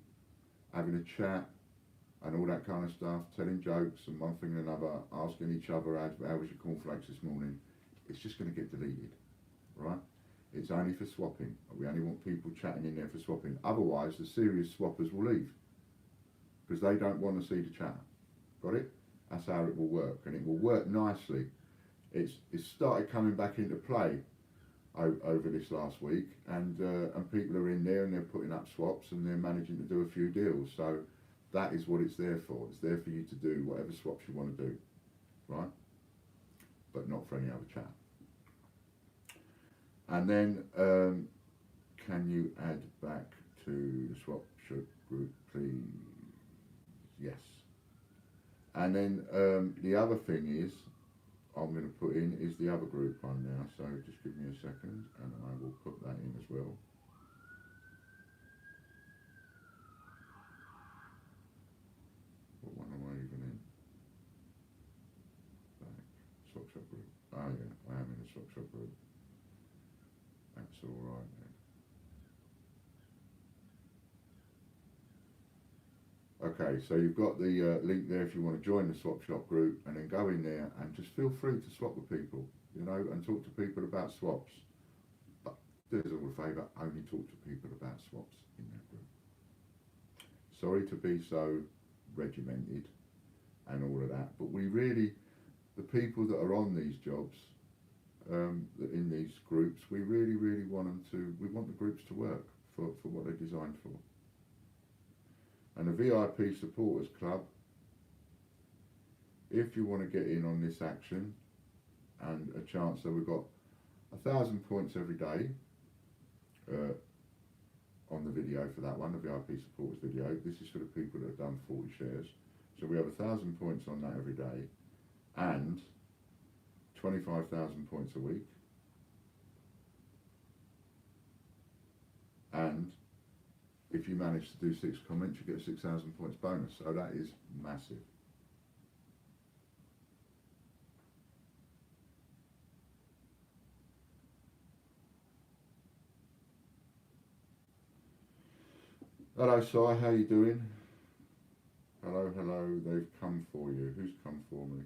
having a chat and all that kind of stuff, telling jokes and one thing and another, asking each other how was your cornflakes this morning, it's just going to get deleted, right? It's only for swapping. We only want people chatting in there for swapping. Otherwise, the serious swappers will leave because they don't want to see the chat. Got it? That's how it will work, and it will work nicely. It's started coming back into play over this last week, and people are in there and they're putting up swaps and they're managing to do a few deals. So that is what it's there for. It's there for you to do whatever swaps you want to do, right? But not for any other chat. And then, can you add back to the swap shop group, please? Yes. And then the other thing is, I'm going to put in is the other group one now. So just give me a second, and I will put that in as well. What one am I even in? Back. Swap shop group. Oh yeah, I am in the swap shop group. That's all right then. Okay, so you've got the link there if you want to join the swap shop group, and then go in there and just feel free to swap with people, you know, and talk to people about swaps. But do us all a favour, only talk to people about swaps in that group. Sorry to be so regimented and all of that, but we really, the people that are on these jobs, in these groups, we really want them to, we want the groups to work for what they're designed for. And the VIP Supporters Club, if you want to get in on this action and a chance, so we've got 1,000 points every day on the video for that one, the VIP Supporters video. This is for the people that have done 40 shares. So we have 1,000 points on that every day, and 25,000 points a week. And if you manage to do 6 comments, you get a 6,000 points bonus. So that is massive. Hello, Si, how you doing? Hello, they've come for you. Who's come for me?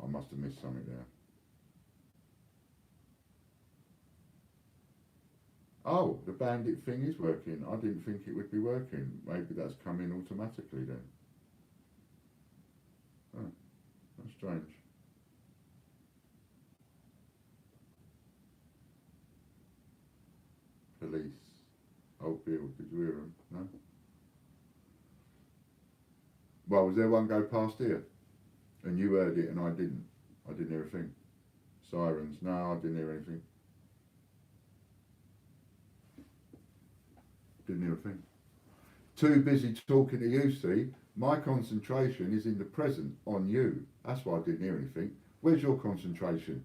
I must have missed something there. Oh, the bandit thing is working. I didn't think it would be working. Maybe that's come in automatically then. Oh, that's strange. Police. Oh, Bill, did you hear him? No? Well, was there one go past here? And you heard it and I didn't. I didn't hear a thing. Sirens. No, I didn't hear anything. Didn't hear a thing. Too busy talking to you, see. My concentration is in the present, on you. That's why I didn't hear anything. Where's your concentration?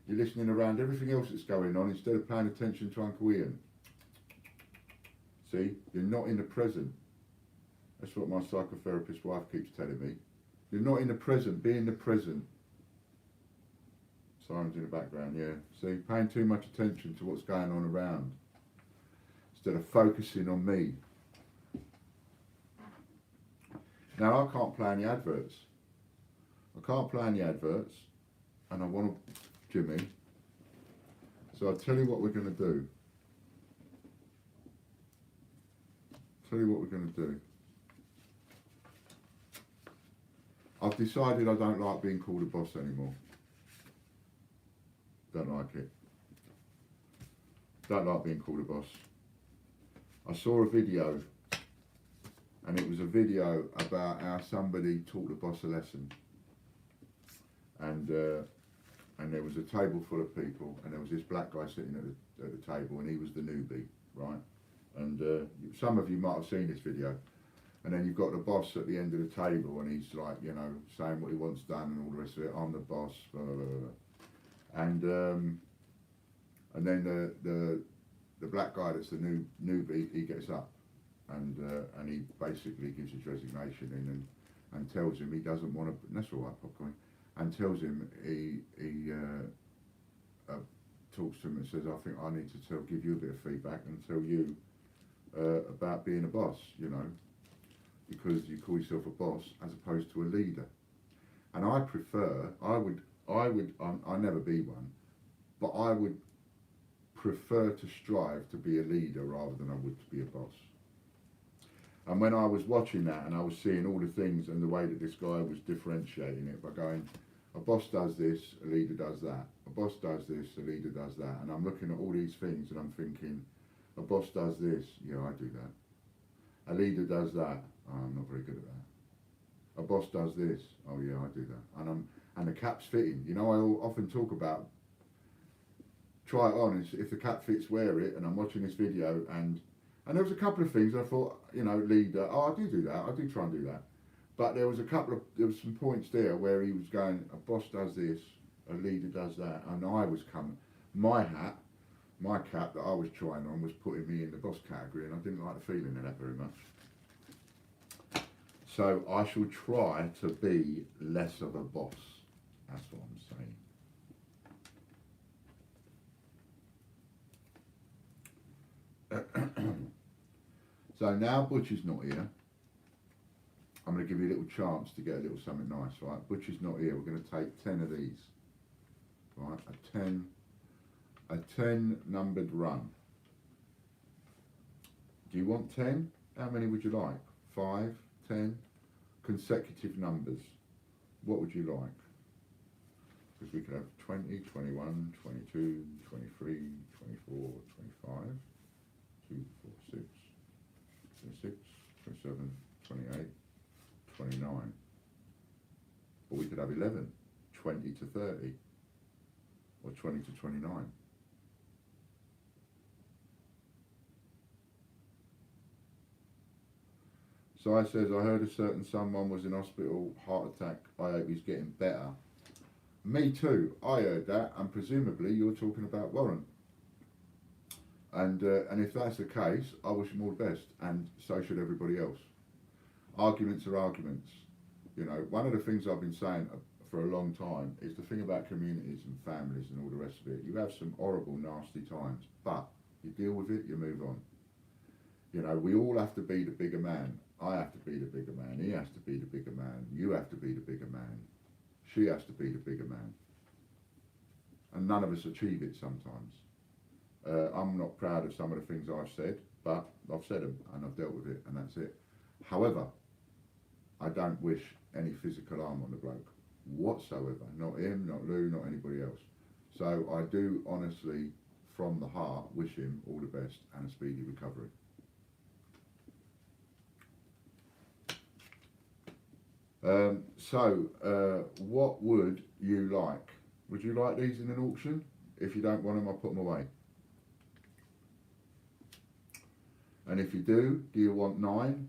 You're listening around everything else that's going on instead of paying attention to Uncle Ian. See, you're not in the present. That's what my psychotherapist wife keeps telling me. You're not in the present, be in the present. Sirens in the background, yeah. See, paying too much attention to what's going on around instead of focusing on me. Now, I can't play any adverts. I can't play any adverts, and I want to, Jimmy. So I'll tell you what we're going to do. I've decided I don't like being called a boss anymore. Don't like it. Don't like being called a boss. I saw a video, and it was a video about how somebody taught the boss a lesson. And there was a table full of people, and there was this black guy sitting at the table, and he was the newbie, right? And some of you might have seen this video. And then you've got the boss at the end of the table, and he's like, you know, saying what he wants done and all the rest of it. I'm the boss, blah, blah, blah, blah. And then the black guy that's the newbie, he gets up, and he basically gives his resignation in and tells him he doesn't want to. That's all right, popcorn. And tells him he talks to him and says, I think I need to give you a bit of feedback and tell you about being a boss, you know, because you call yourself a boss as opposed to a leader. And I prefer, I'll never be one, but I would prefer to strive to be a leader rather than I would to be a boss. And when I was watching that and I was seeing all the things and the way that this guy was differentiating it by going, a boss does this, a leader does that. A boss does this, a leader does that. And I'm looking at all these things and I'm thinking, a boss does this, yeah, I do that. A leader does that, oh, I'm not very good at that. A boss does this, oh yeah, I do that. And the cap's fitting. You know, I often talk about, try it on, if the cap fits, wear it. And I'm watching this video and there was a couple of things I thought, you know, leader, oh, I do that, I do try and do that. But there was some points there where he was going, a boss does this, a leader does that, and I was coming, my cap that I was trying on was putting me in the boss category, and I didn't like the feeling of that very much. So I shall try to be less of a boss, that's what I'm saying. So now Butch is not here. I'm going to give you a little chance to get a little something nice, right? Butch is not here. We're going to take 10 of these, right? A 10 numbered run. Do you want 10? How many would you like? 5, 10? Consecutive numbers. What would you like? Because we could have 20, 21, 22, 23, 24, 25, 2, 4, 6, 26, 27, 28, 29. Or we could have 11, 20 to 30, or 20 to 29. So I says, I heard a certain someone was in hospital, heart attack, I hope he's getting better. Me too, I heard that, and presumably you're talking about Warren. And if that's the case, I wish him all the best, and so should everybody else. Arguments are arguments. You know, one of the things I've been saying for a long time is the thing about communities and families and all the rest of it. You have some horrible, nasty times, but you deal with it, you move on. You know, we all have to be the bigger man. I have to be the bigger man. He has to be the bigger man. You have to be the bigger man. She has to be the bigger man. And none of us achieve it sometimes. I'm not proud of some of the things I've said, but I've said them and I've dealt with it, and that's it. However, I don't wish any physical harm on the bloke whatsoever. Not him, not Lou, not anybody else. So I do honestly, from the heart, wish him all the best and a speedy recovery. What would you like? Would you like these in an auction? If you don't want them, I'll put them away. And if you do you want 9,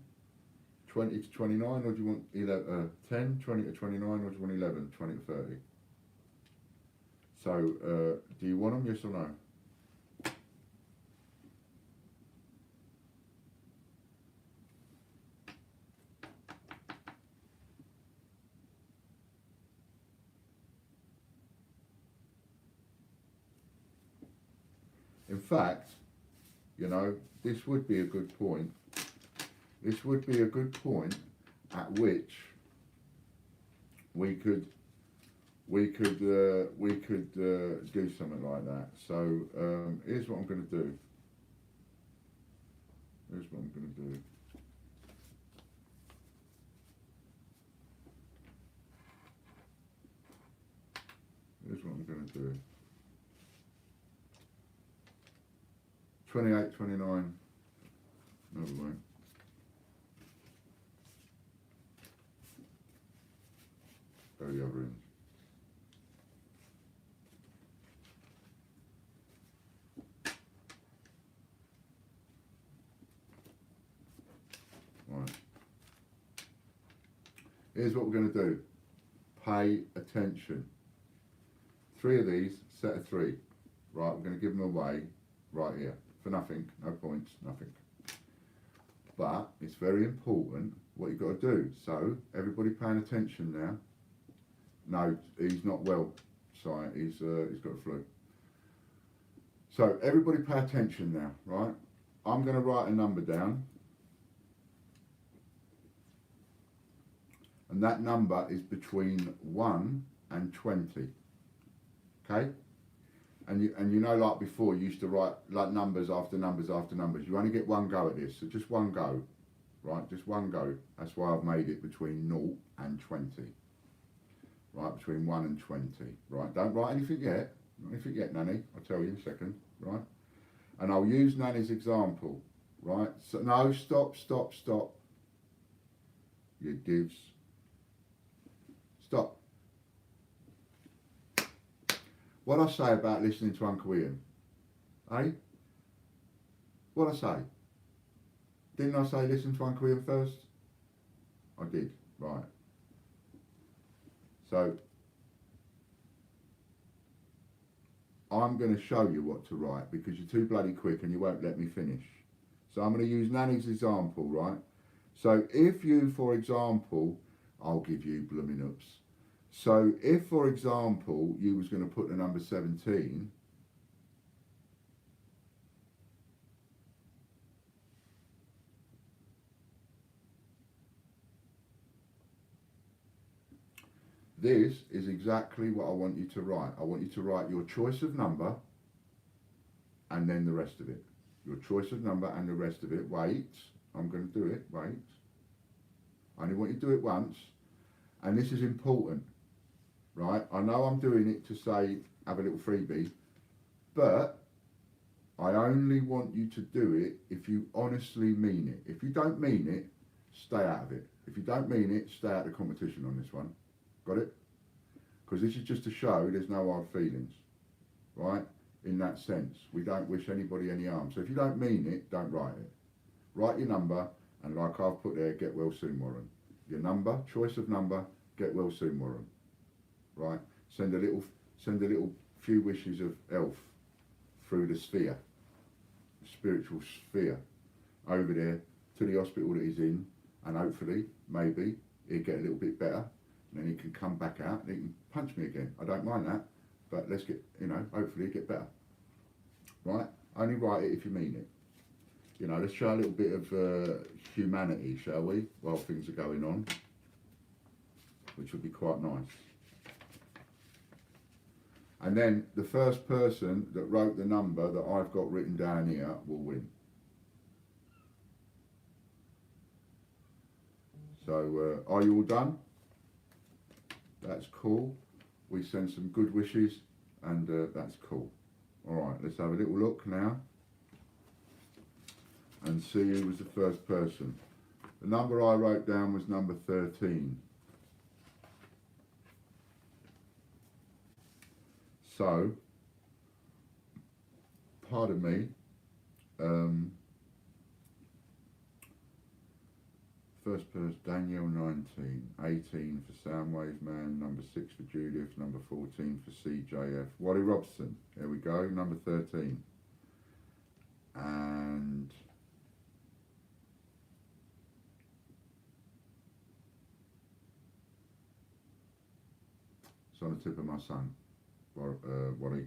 20 to 29, or do you want 11, 10, 20 to 29, or do you want 11, 20 to 30? So, do you want them, yes or no? In fact, you know, this would be a good point. This would be a good point at which we could do something like that. So here's what I'm going to do. Here's what I'm going to do. Here's what I'm going to do. 28, 29, another way. Go the other end. Right. Here's what we're going to do. Pay attention. 3 of these, set of 3. Right, we're going to give them away right here. For nothing, no points, nothing. But it's very important what you've got to do. So, everybody paying attention now. No, he's not well, Si. He's got a flu. So, everybody pay attention now, right? I'm going to write a number down, and that number is between 1 and 20. Okay? And you know, like before, you used to write like numbers after numbers after numbers. You only get one go at this, so just one go, right? Just one go. That's why I've made it between 0 and 20. Right, between 1 and 20. Right, don't write anything yet. Not anything yet, Nanny. I'll tell you in a second. Right, and I'll use Nanny's example. Right, so no, stop. You divs. Stop. What I say about listening to Uncle Ian? Eh? What I say? Didn't I say listen to Uncle Ian first? I did. Right. So I'm going to show you what to write because you're too bloody quick and you won't let me finish. So I'm going to use Nanny's example, right? So if you, for example, I'll give you blooming ups. So if, for example, you was going to put the number 17, this is exactly what I want you to write. I want you to write your choice of number and then the rest of it. Your choice of number and the rest of it. Wait, I'm going to do it. Wait. I only want you to do it once. And this is important, right? I know I'm doing it to say, have a little freebie, but I only want you to do it if you honestly mean it. If you don't mean it, stay out of it. If you don't mean it, stay out of the competition on this one. Got it? Because this is just to show there's no hard feelings, right? In that sense, we don't wish anybody any harm. So if you don't mean it, don't write it. Write your number, and like I've put there, get well soon, Warren. Your number, choice of number, get well soon, Warren. Right? Send a little few wishes of elf through the sphere, the spiritual sphere, over there to the hospital that he's in, and hopefully, maybe, he'll get a little bit better. And then he can come back out and he can punch me again. I don't mind that, but let's get, hopefully get better. Right? Only write it if you mean it. Let's show a little bit of humanity, shall we, while things are going on, which would be quite nice. And then the first person that wrote the number that I've got written down here will win. So, are you all done? That's cool. We send some good wishes, and that's cool. All right, let's have a little look now and see who was the first person. The number I wrote down was number 13. So, pardon me, first person, Danielle 19, 18 for Soundwave Man, number 6 for Judith, number 14 for CJF. Wally Robson, there we go, number 13. And it's on the tip of my tongue, Wally.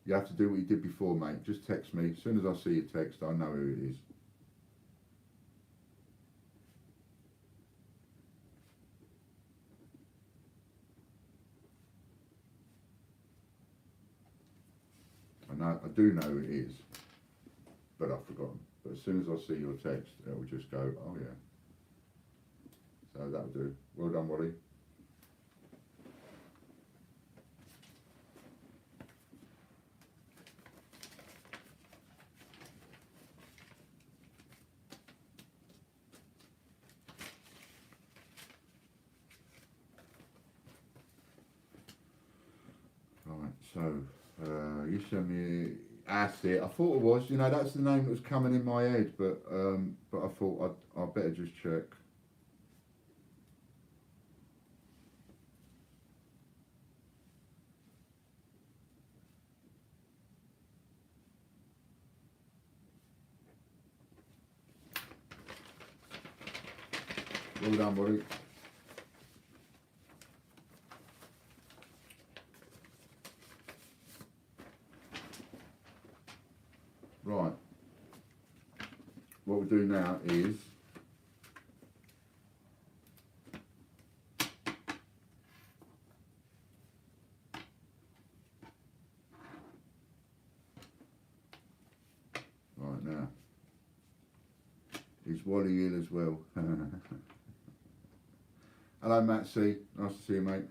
You have to do what you did before, mate. Just text me. As soon as I see your text, I know who it is. I do know who it is, but I've forgotten. But as soon as I see your text, it will just go, oh yeah. So that'll do. Well done, Wally. Right, so you sent me, that's it. I thought it was, that's the name that was coming in my head, but I thought I'd better just check. Well done, buddy. Right. is right now. Is Wally in as well? Hello, Matt C. Nice to see you, mate.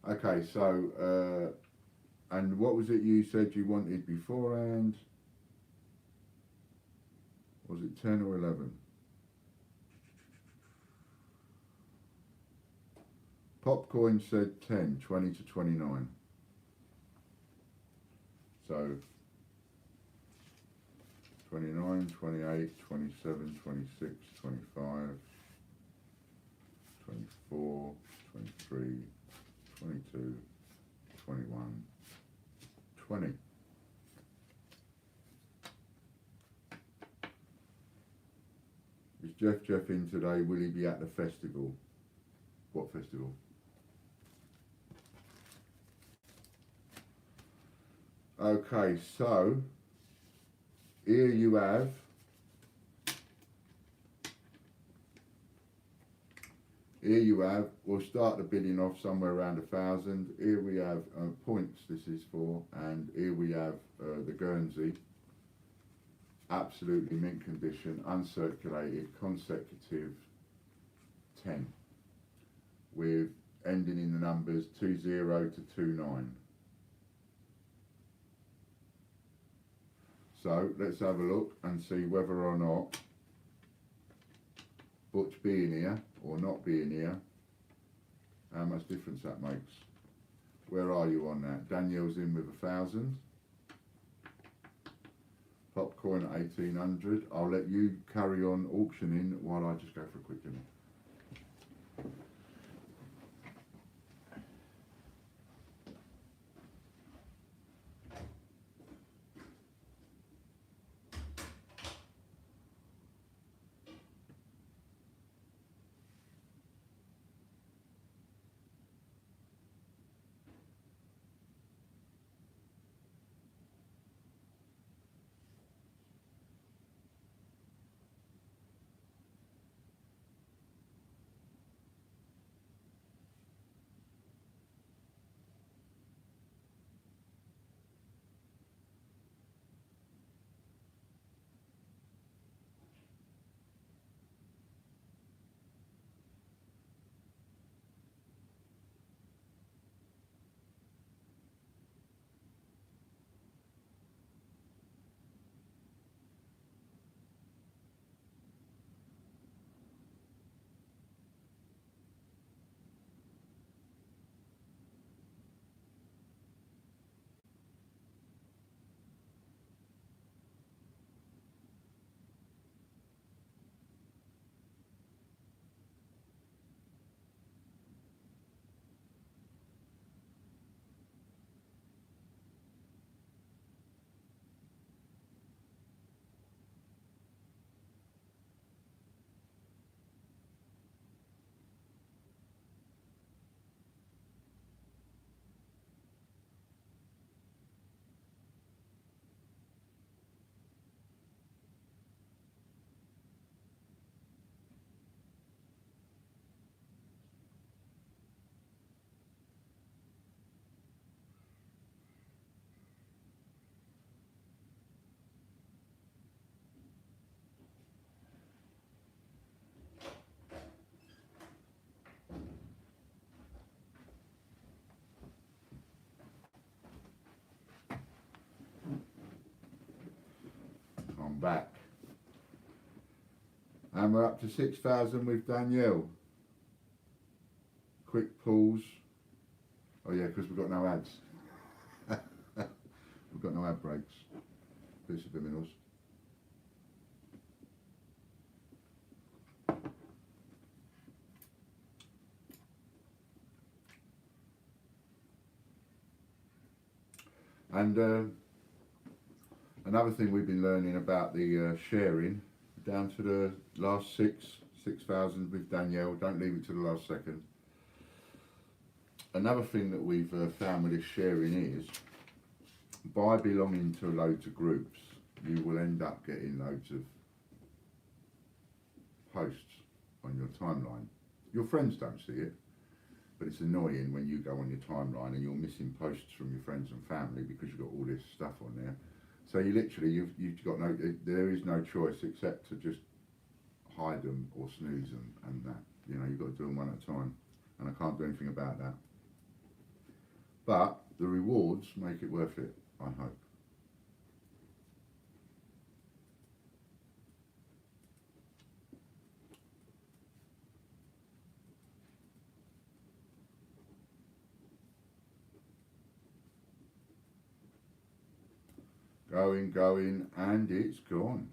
Okay, so, and what was it you said you wanted beforehand? Was it 10 or 11? Popcoin said 10, 20 to 29. So, 29, 28, 27, 26, 25, 24, 23, 22, 21, 20. Is Jeff in today? Will he be at the festival? What festival? Okay, so here you have we'll start the bidding off somewhere around 1,000. Here we have points this is for, and here we have the Guernsey, absolutely mint condition, uncirculated, consecutive 10, with ending in the numbers 20 to 29. So let's have a look and see whether or not Butch being here or not being here, how much difference that makes. Where are you on that? Danielle's in with 1,000. Popcoin at 1,800. I'll let you carry on auctioning while I just go for a quick dinner. I'm back. And we're up to 6,000 with Danielle. Quick pause. Oh yeah, because we've got no ads. We've got no ad breaks. Bit subliminals. And another thing we've been learning about the sharing, down to the last 6,000 with Danielle, don't leave it to the last second. Another thing that we've found with this sharing is, by belonging to loads of groups, you will end up getting loads of posts on your timeline. Your friends don't see it, but it's annoying when you go on your timeline and you're missing posts from your friends and family because you've got all this stuff on there. So you literally, you've got no, there is no choice except to just hide them or snooze them and that. You know, you've got to do them one at a time, and I can't do anything about that. But the rewards make it worth it, I hope. Going, and it's gone.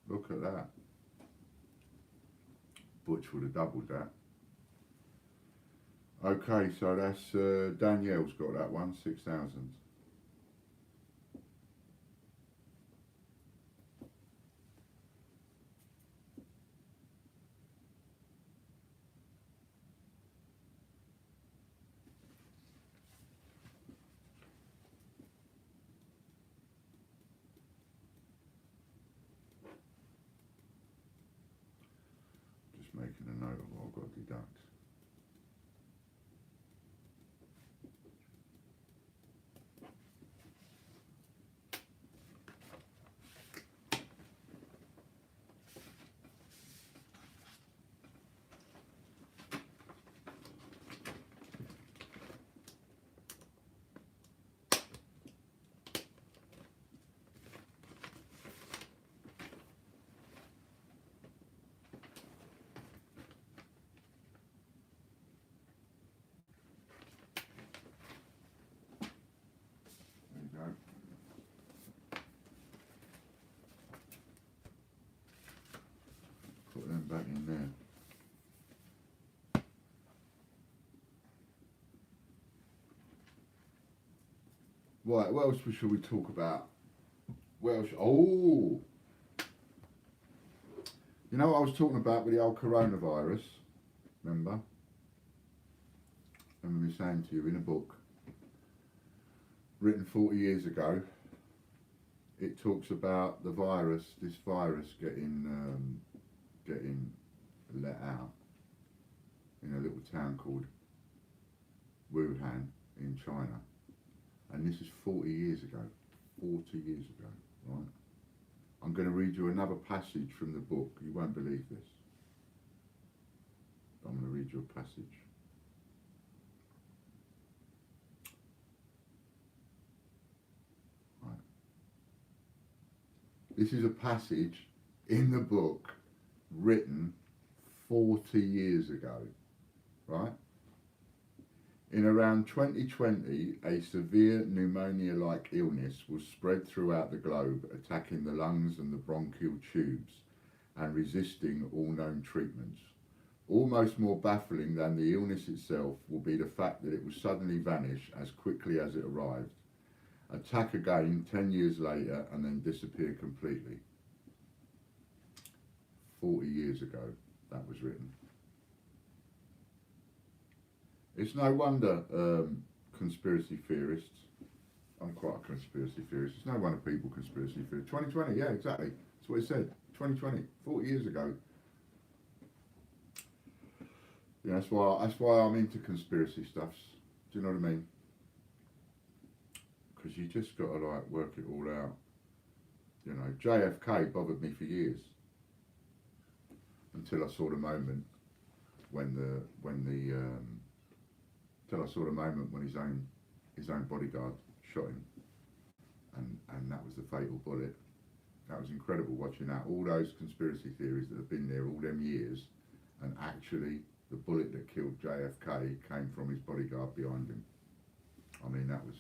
Look at that. Butch would have doubled that. Okay, so that's Danielle's got that one, 6,000. Just making a note of what I've got to deduct. Put them back in there. Right, what else should we talk about? What else? Oh! You know what I was talking about with the old coronavirus? Remember? Remember me saying to you in a book, written 40 years ago, it talks about the virus, this virus getting let out in a little town called Wuhan in China. And this is 40 years ago. 40 years ago, right? I'm going to read you another passage from the book. You won't believe this. I'm going to read you a passage. Right. This is a passage in the book written 40 years ago, right? In around 2020, a severe pneumonia-like illness was spread throughout the globe, attacking the lungs and the bronchial tubes and resisting all known treatments. Almost more baffling than the illness itself will be the fact that it will suddenly vanish as quickly as it arrived, attack again 10 years later, and then disappear completely. 40 years ago, that was written. It's no wonder conspiracy theorists, I'm quite a conspiracy theorist, it's no wonder people conspiracy theorists. 2020, yeah, exactly, that's what it said, 2020, 40 years ago. Yeah, that's why I'm into conspiracy stuffs, do you know what I mean? Because you just got to like work it all out. You know, JFK bothered me for years, until I saw the moment when his own bodyguard shot him, and that was the fatal bullet. That was incredible watching that. All those conspiracy theories that have been there all them years, and actually the bullet that killed JFK came from his bodyguard behind him. I mean, that was,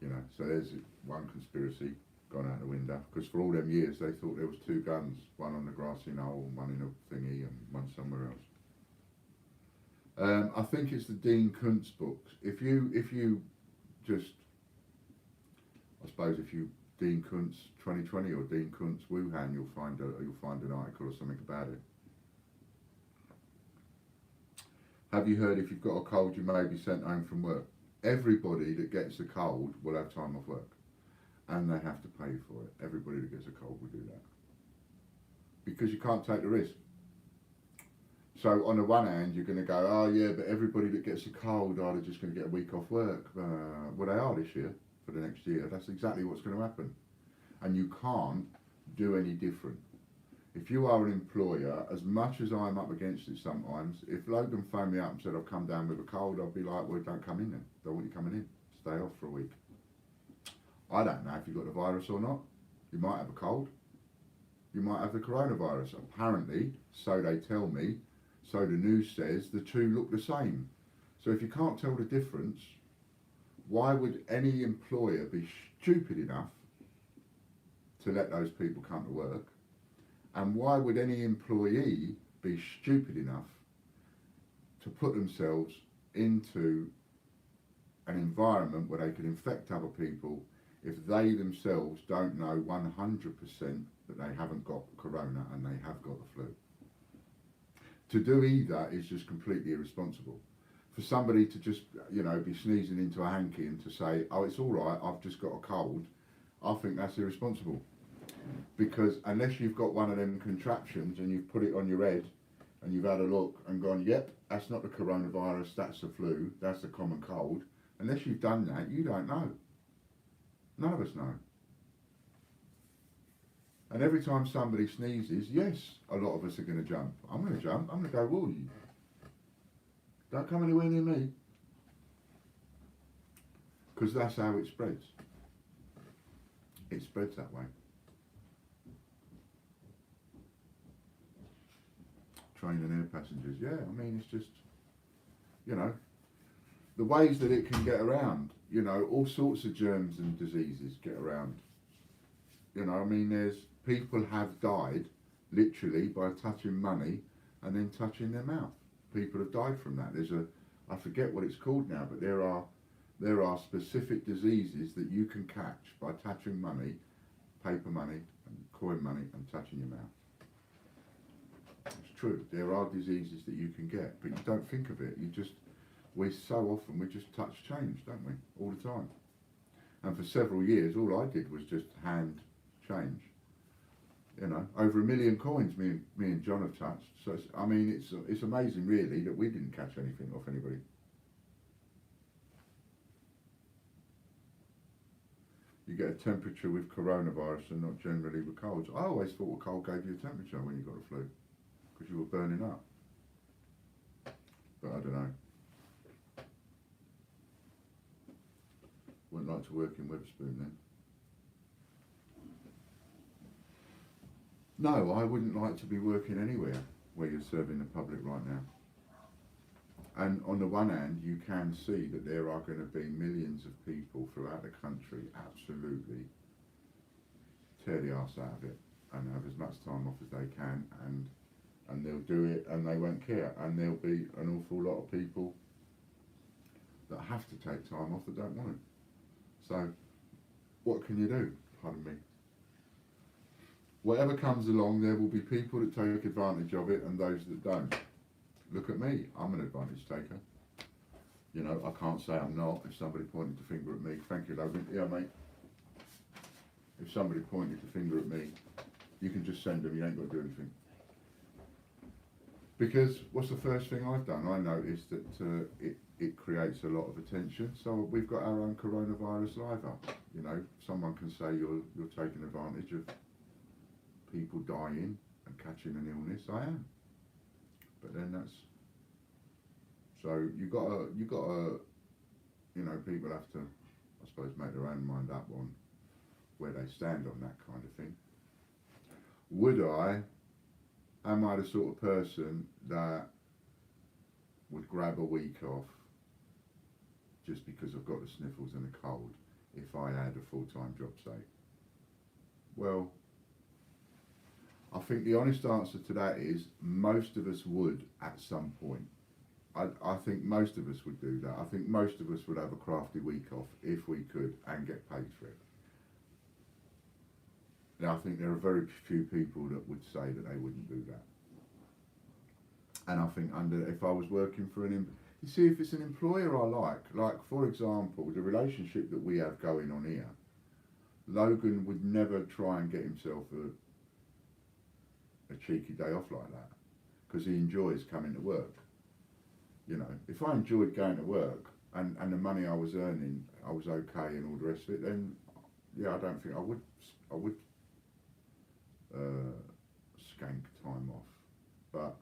you know. So there's one conspiracy gone out the window, because for all them years they thought there was two guns, one on the grassy knoll and one in a thingy and one somewhere else. I think it's the Dean Kuntz books. If you just, I suppose if you Dean Kuntz 2020 or Dean Kuntz Wuhan, you'll find an article or something about it. Have you heard if you've got a cold you may be sent home from work? Everybody that gets a cold will have time off work, and they have to pay for it. Everybody that gets a cold will do that, because you can't take the risk. So on the one hand, you're going to go, oh yeah, but everybody that gets a cold, they're just going to get a week off work. Well, they are this year, for the next year. That's exactly what's going to happen. And you can't do any different. If you are an employer, as much as I'm up against it sometimes, if Logan phoned me up and said I've come down with a cold, I'd be like, well, don't come in then. Don't want you coming in. Stay off for a week. I don't know if you've got the virus or not. You might have a cold. You might have the coronavirus. Apparently, so they tell me, so the news says, the two look the same. So if you can't tell the difference, why would any employer be stupid enough to let those people come to work? And why would any employee be stupid enough to put themselves into an environment where they could infect other people if they themselves don't know 100% that they haven't got corona and they have got the flu? To do either is just completely irresponsible. For somebody to just, you know, be sneezing into a hanky and to say, oh, it's all right, I've just got a cold, I think that's irresponsible. Because unless you've got one of them contraptions and you've put it on your head and you've had a look and gone, yep, that's not the coronavirus, that's the flu, that's the common cold, unless you've done that, you don't know. None of us know. And every time somebody sneezes, yes, a lot of us are going to jump. I'm going to jump. I'm going to go, whoa, you. Don't come anywhere near me. Because that's how it spreads. It spreads that way. Train and air passengers, yeah, I mean, it's just, you know, the ways that it can get around, you know, all sorts of germs and diseases get around. You know, I mean, there's people have died literally by touching money and then touching their mouth. People have died from that. There's a, I forget what it's called now, but there are specific diseases that you can catch by touching money, paper money and coin money and touching your mouth. It's true. There are diseases that you can get, but you don't think of it. We so often, we just touch change, don't we? All the time. And for several years, all I did was just hand change. You know, over 1 million coins me and John have touched. So, I mean, it's amazing really that we didn't catch anything off anybody. You get a temperature with coronavirus and not generally with colds. I always thought a cold gave you a temperature when you got a flu, because you were burning up. But I don't know. Wouldn't like to work in Wetherspoon then. No, I wouldn't like to be working anywhere where you're serving the public right now. And on the one hand, you can see that there are going to be millions of people throughout the country absolutely tear the arse out of it and have as much time off as they can, and they'll do it and they won't care. And there'll be an awful lot of people that have to take time off that don't want it. So, what can you do? Pardon me. Whatever comes along, there will be people that take advantage of it and those that don't. Look at me, I'm an advantage taker. You know, I can't say I'm not. If somebody pointed the finger at me, thank you, Logan. Yeah, mate. If somebody pointed the finger at me, you can just send them, you ain't got to do anything. Because what's the first thing I've done? I noticed that it creates a lot of attention. So we've got our own coronavirus live up. You know, someone can say you're taking advantage of people dying and catching an illness. I am. But then that's, so you gotta, you know, people have to, I suppose, make their own mind up on where they stand on that kind of thing. Am I the sort of person that would grab a week off just because I've got the sniffles and a cold if I had a full-time job, say? Well, I think the honest answer to that is most of us would at some point. I think most of us would do that. I think most of us would have a crafty week off if we could and get paid for it. Now, I think there are very few people that would say that they wouldn't do that. And I think if I was working for you see, if it's an employer I like for example, the relationship that we have going on here, Logan would never try and get himself a cheeky day off like that. because he enjoys coming to work. You know, if I enjoyed going to work and the money I was earning, I was okay and all the rest of it, then yeah, I don't think I would skank time off. But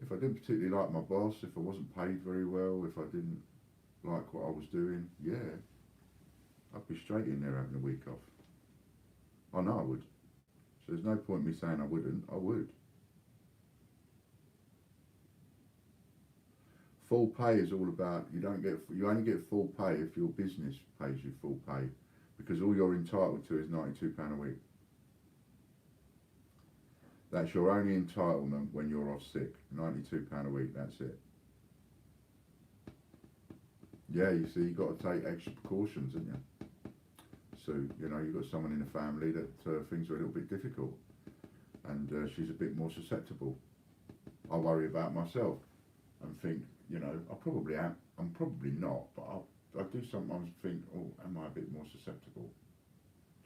if I didn't particularly like my boss, if I wasn't paid very well, if I didn't like what I was doing, yeah, I'd be straight in there having a week off. I know I would. So there's no point me saying I wouldn't. I would. Full pay is all about, you only get full pay if your business pays you full pay, because all you're entitled to is £92 a week. That's your only entitlement when you're off sick. £92 a week, that's it. Yeah, you see, you've got to take extra precautions, haven't you? So, you know, you've got someone in the family that things are a little bit difficult, and she's a bit more susceptible. I worry about myself and think, you know, I probably am. I'm probably not, but I do sometimes think, oh, am I a bit more susceptible?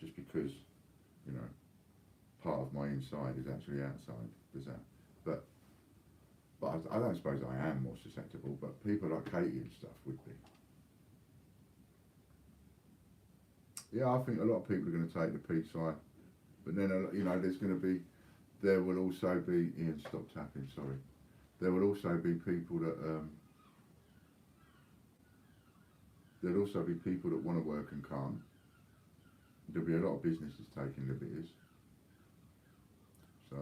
Just because, you know, part of my inside is actually outside. Does that? But I don't suppose I am more susceptible. But people like Katie and stuff would be. Yeah, I think a lot of people are going to take the peace sign, but then you know, there will also be. Ian, stop tapping. Sorry. There will also be people that there'll also be people that want to work and can't. There'll be a lot of businesses taking liberties. So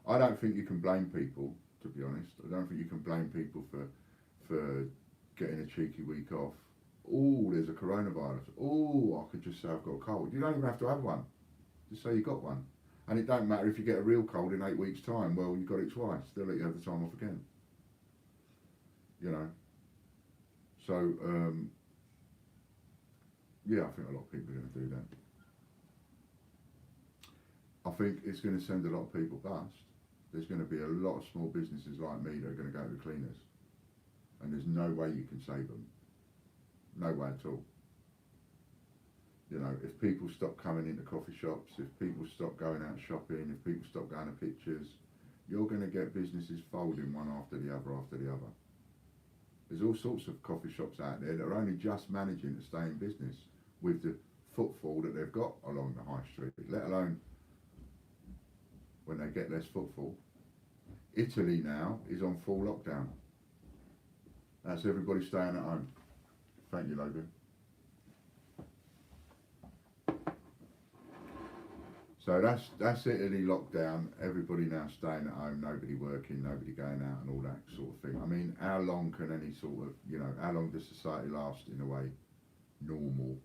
I don't think you can blame people, to be honest. I don't think you can blame people for getting a cheeky week off. Oh, there's a coronavirus. Oh, I could just say I've got a cold. You don't even have to have one. Just say you got one. And it don't matter if you get a real cold in 8 weeks' time. Well, you got it twice. They'll let you have the time off again. You know. So, yeah, I think a lot of people are going to do that. I think it's going to send a lot of people bust. There's going to be a lot of small businesses like me that are going to go to the cleaners. And there's no way you can save them. No way at all. You know, if people stop coming into coffee shops, if people stop going out shopping, if people stop going to pictures, you're going to get businesses folding one after the other after the other. There's all sorts of coffee shops out there that are only just managing to stay in business with the footfall that they've got along the high street, let alone when they get less footfall. Italy now is on full lockdown. That's everybody staying at home. Thank you, Logan. So that's Italy lockdown. Everybody now staying at home, nobody working, nobody going out and all that sort of thing. I mean, how long can any sort of, you know, how long does society last in a way normal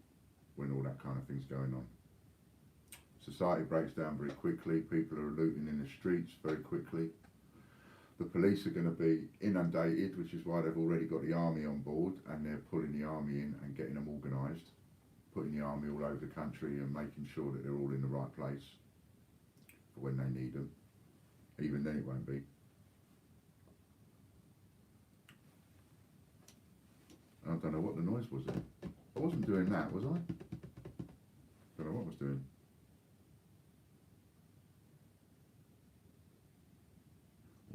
when all that kind of thing's going on? Society breaks down very quickly. People are looting in the streets very quickly. The police are going to be inundated, which is why they've already got the army on board, and they're pulling the army in and getting them organised, putting the army all over the country and making sure that they're all in the right place for when they need them. Even then it won't be. I don't know what the noise was then. I wasn't doing that, was I? Don't know what I was doing.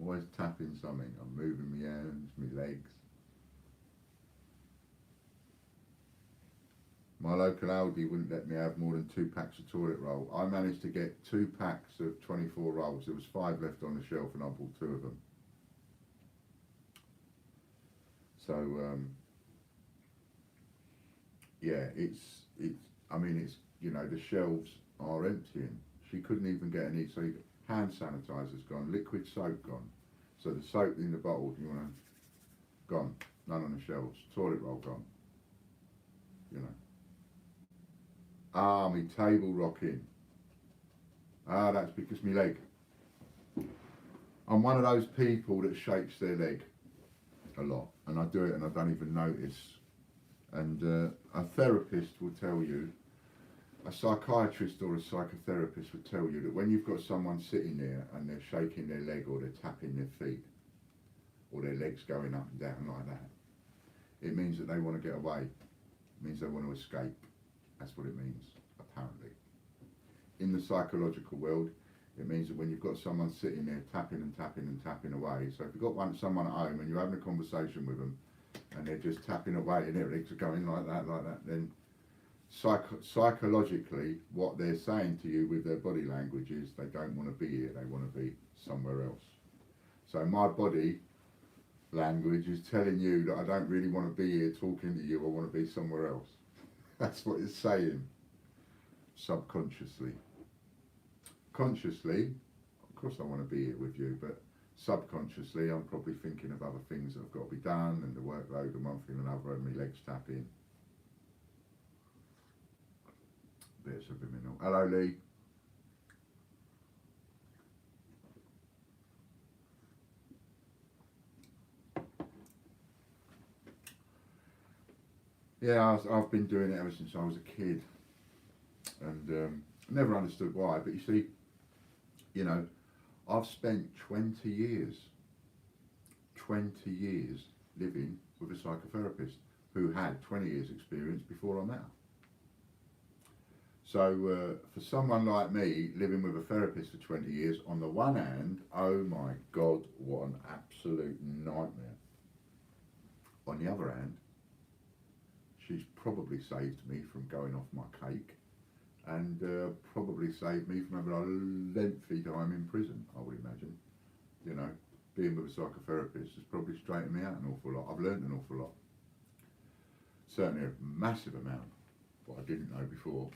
Always tapping something. I'm moving my hands, my legs. My local Aldi wouldn't let me have more than 2 packs of toilet roll. I managed to get 2 packs of 24 rolls. There was 5 left on the shelf and I bought 2 of them. So, yeah, it's, I mean, it's, you know, the shelves are emptying. She couldn't even get any, so hand sanitizer's gone, liquid soap gone. So the soap in the bottle, you know, gone, none on the shelves. Toilet roll gone, you know. Ah, me table rocking. Ah, that's because me leg. I'm one of those people that shakes their leg a lot, and I do it and I don't even notice. And a therapist will tell you, a psychiatrist or a psychotherapist would tell you that when you've got someone sitting there and they're shaking their leg or they're tapping their feet or their legs going up and down like that, it means that they want to get away. It means they want to escape. That's what it means, apparently. In the psychological world, It means that when you've got someone sitting there tapping and tapping and tapping away, so if you've got someone at home and you're having a conversation with them and they're just tapping away and their legs are going like that, then psychologically what they're saying to you with their body language is they don't want to be here, they want to be somewhere else. So my body language is telling you that I don't really want to be here talking to you, I want to be somewhere else. That's what it's saying, subconsciously. Consciously, of course I want to be here with you, but subconsciously I'm probably thinking of other things that have got to be done and the workload and one thing and another and my legs tapping. Bit subliminal. Hello Lee. Yeah, I've been doing it ever since I was a kid, and never understood why. But you see, you know, I've spent 20 years living with a psychotherapist who had 20 years experience before I met her. So for someone like me, living with a therapist for 20 years, on the one hand, oh my God, what an absolute nightmare. On the other hand, she's probably saved me from going off my cake and probably saved me from having a lengthy time in prison, I would imagine. You know, being with a psychotherapist has probably straightened me out an awful lot. I've learned an awful lot. Certainly a massive amount, what I didn't know before.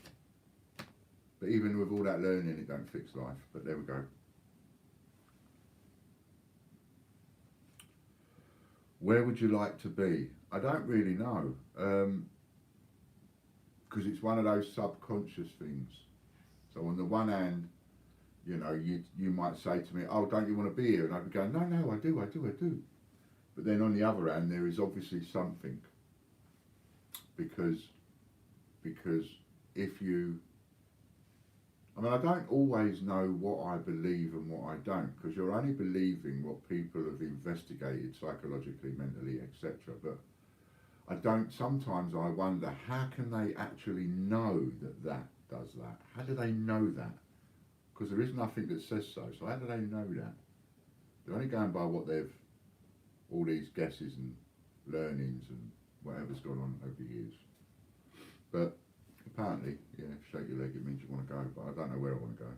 But even with all that learning, it don't fix life. But there we go. Where would you like to be? I don't really know. Because it's one of those subconscious things. So on the one hand, you know, you might say to me, oh, don't you want to be here? And I'd be going, no, I do. But then on the other hand, there is obviously something. Because if you... I mean, I don't always know what I believe and what I don't, because you're only believing what people have investigated psychologically, mentally, etc. But I don't, sometimes I wonder, how can they actually know that that does that? How do they know that? Because there is nothing that says so. So how do they know that? They're only going by what they've, all these guesses and learnings and whatever's gone on over the years. But apparently, yeah, shake your leg, it means you want to go, but I don't know where I want to go.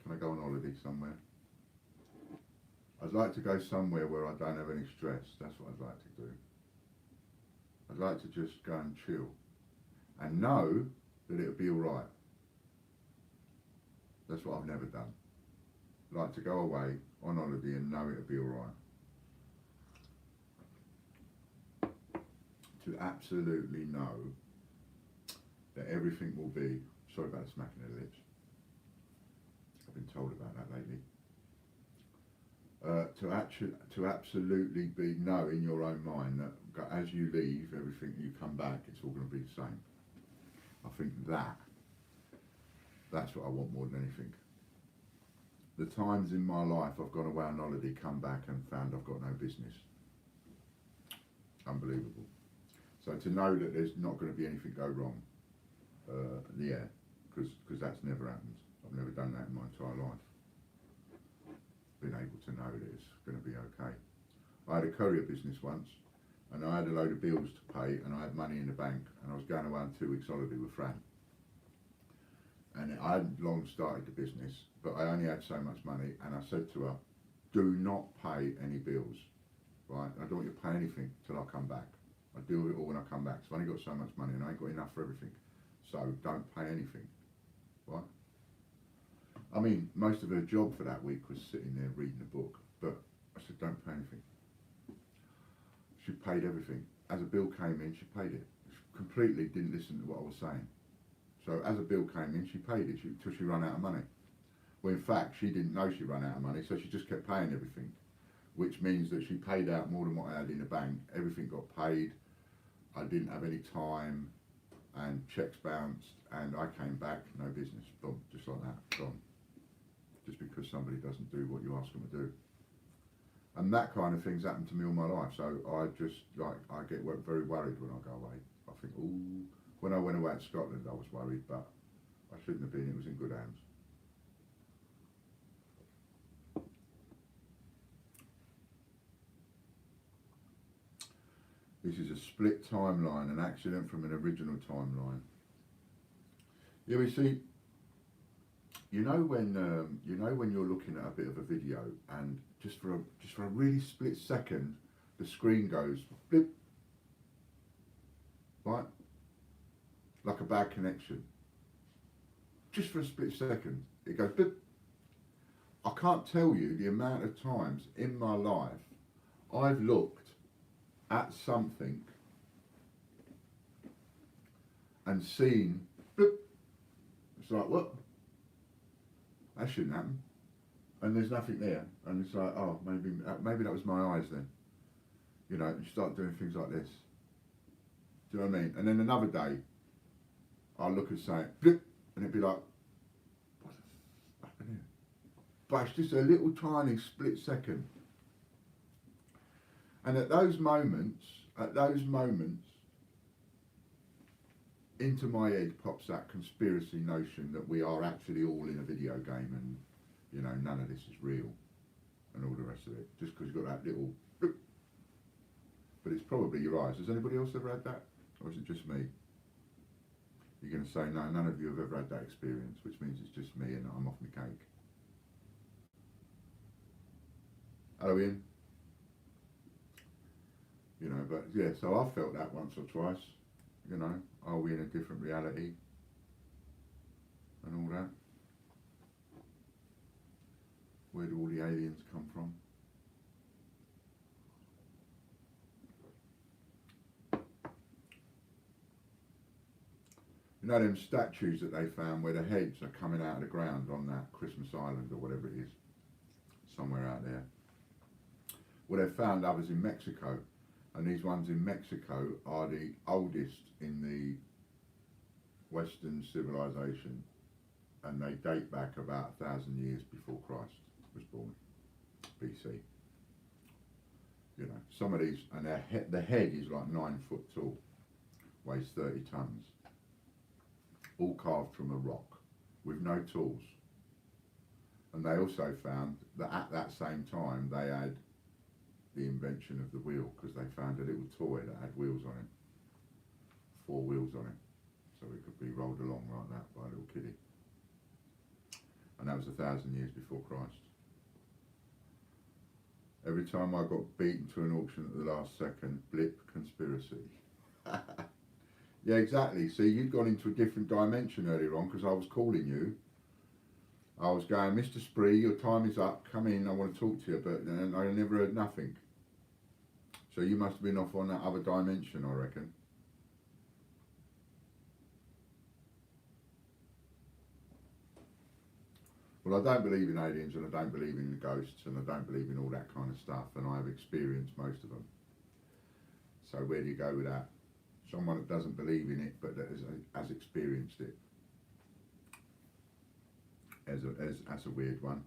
Can I go on holiday somewhere? I'd like to go somewhere where I don't have any stress. That's what I'd like to do. I'd like to just go and chill and know that it'll be alright. That's what I've never done. I'd like to go away on holiday and know it'll be alright. To absolutely know that everything will be, sorry about the smacking of the lips, I've been told about that lately, to absolutely know in your own mind that as you leave, everything you come back, it's all going to be the same. I think that's what I want more than anything. The times in my life I've gone away on holiday, come back and found I've got no business. Unbelievable. So to know that there's not going to be anything go wrong, yeah, because that's never happened. I've never done that in my entire life. Been able to know that it's going to be okay. I had a courier business once, and I had a load of bills to pay, and I had money in the bank, and I was going away on 2 weeks holiday with Fran. And I hadn't long started the business, but I only had so much money, and I said to her, do not pay any bills, right? I don't want you to pay anything till I come back. I deal with it all when I come back. So I've only got so much money, and I ain't got enough for everything. So don't pay anything, right? I mean, most of her job for that week was sitting there reading a book, but I said, don't pay anything. She paid everything. As a bill came in, she paid it. She completely didn't listen to what I was saying. So as a bill came in, she paid it till she ran out of money. Well, in fact, she didn't know she ran out of money, so she just kept paying everything, which means that she paid out more than what I had in the bank. Everything got paid. I didn't have any time, and checks bounced, and I came back, no business, boom, just like that, gone. Just because somebody doesn't do what you ask them to do. And that kind of thing's happened to me all my life, so I just, I get very worried when I go away. I think, ooh, when I went away to Scotland I was worried, but I shouldn't have been, it was in good hands. This is a split timeline, an accident from an original timeline. Yeah, we see. You know when you're looking at a bit of a video, and just for a really split second, the screen goes blip, right, like a bad connection. Just for a split second, it goes blip. I can't tell you the amount of times in my life I've looked at something and seen blip. It's like, what? That shouldn't happen. And there's nothing there. And it's like, oh, maybe that was my eyes then. You know, you start doing things like this. Do you know what I mean? And then another day, I'll look at something, blip, and it'd be like, what the fuck happened here? But it's just a little tiny split second. And at those moments, into my head pops that conspiracy notion that we are actually all in a video game, and you know, none of this is real and all the rest of it, just because you've got that little bloop. But it's probably your eyes. Has anybody else ever had that, or is it just me? You're going to say no, none of you have ever had that experience, which means it's just me and I'm off my cake. Hello Ian. You know, but yeah, so I've felt that once or twice. You know, are we in a different reality and all that? Where do all the aliens come from? You know them statues that they found where the heads are coming out of the ground on that Christmas Island or whatever it is, somewhere out there? Well, they've found others in Mexico, and these ones in Mexico are the oldest in the Western civilization, and they date back about 1,000 years before Christ was born, BC. You know, some of these, and the head is like 9 foot tall, weighs 30 tons, all carved from a rock with no tools. And they also found that at that same time they had the invention of the wheel, because they found a little toy that had wheels on it, 4 wheels on it, so it could be rolled along like that by a little kiddie. And that was 1,000 years before Christ. Every time I got beaten to an auction at the last second, blip, conspiracy. Yeah, exactly. See, you'd gone into a different dimension earlier on, because I was calling you. I was going, Mr. Spree, your time is up, come in, I want to talk to you, but I never heard nothing. So you must have been off on that other dimension, I reckon. Well, I don't believe in aliens, and I don't believe in ghosts, and I don't believe in all that kind of stuff, and I've experienced most of them. So where do you go with that? Someone that doesn't believe in it, but that has experienced it. As a weird one.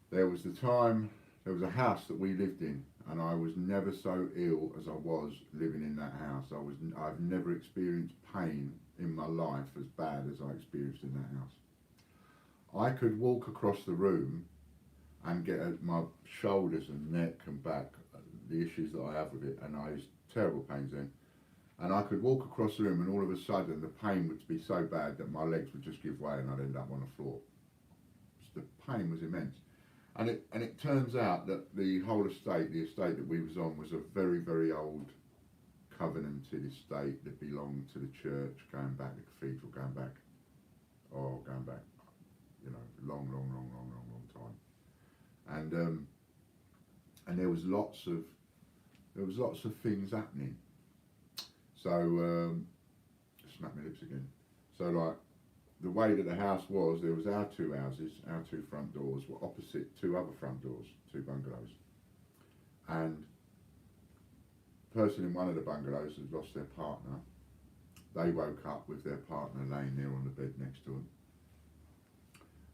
There was a house that we lived in, and I was never so ill as I was living in that house. I've never experienced pain in my life as bad as I experienced in that house. I could walk across the room and get at my shoulders and neck and back, the issues that I have with it, and I was terrible pains then. And I could walk across the room, and all of a sudden the pain would be so bad that my legs would just give way and I'd end up on the floor. The pain was immense. And it turns out that the whole estate, the estate that we was on, was a very, very old covenanted estate that belonged to the church, going back, the cathedral, going back, you know, long time. And there was lots of things happening. So, smack my lips again. So like, the way that the house was, there was our 2 houses, our 2 front doors were opposite 2 other front doors, 2 bungalows. And the person in one of the bungalows had lost their partner. They woke up with their partner laying there on the bed next to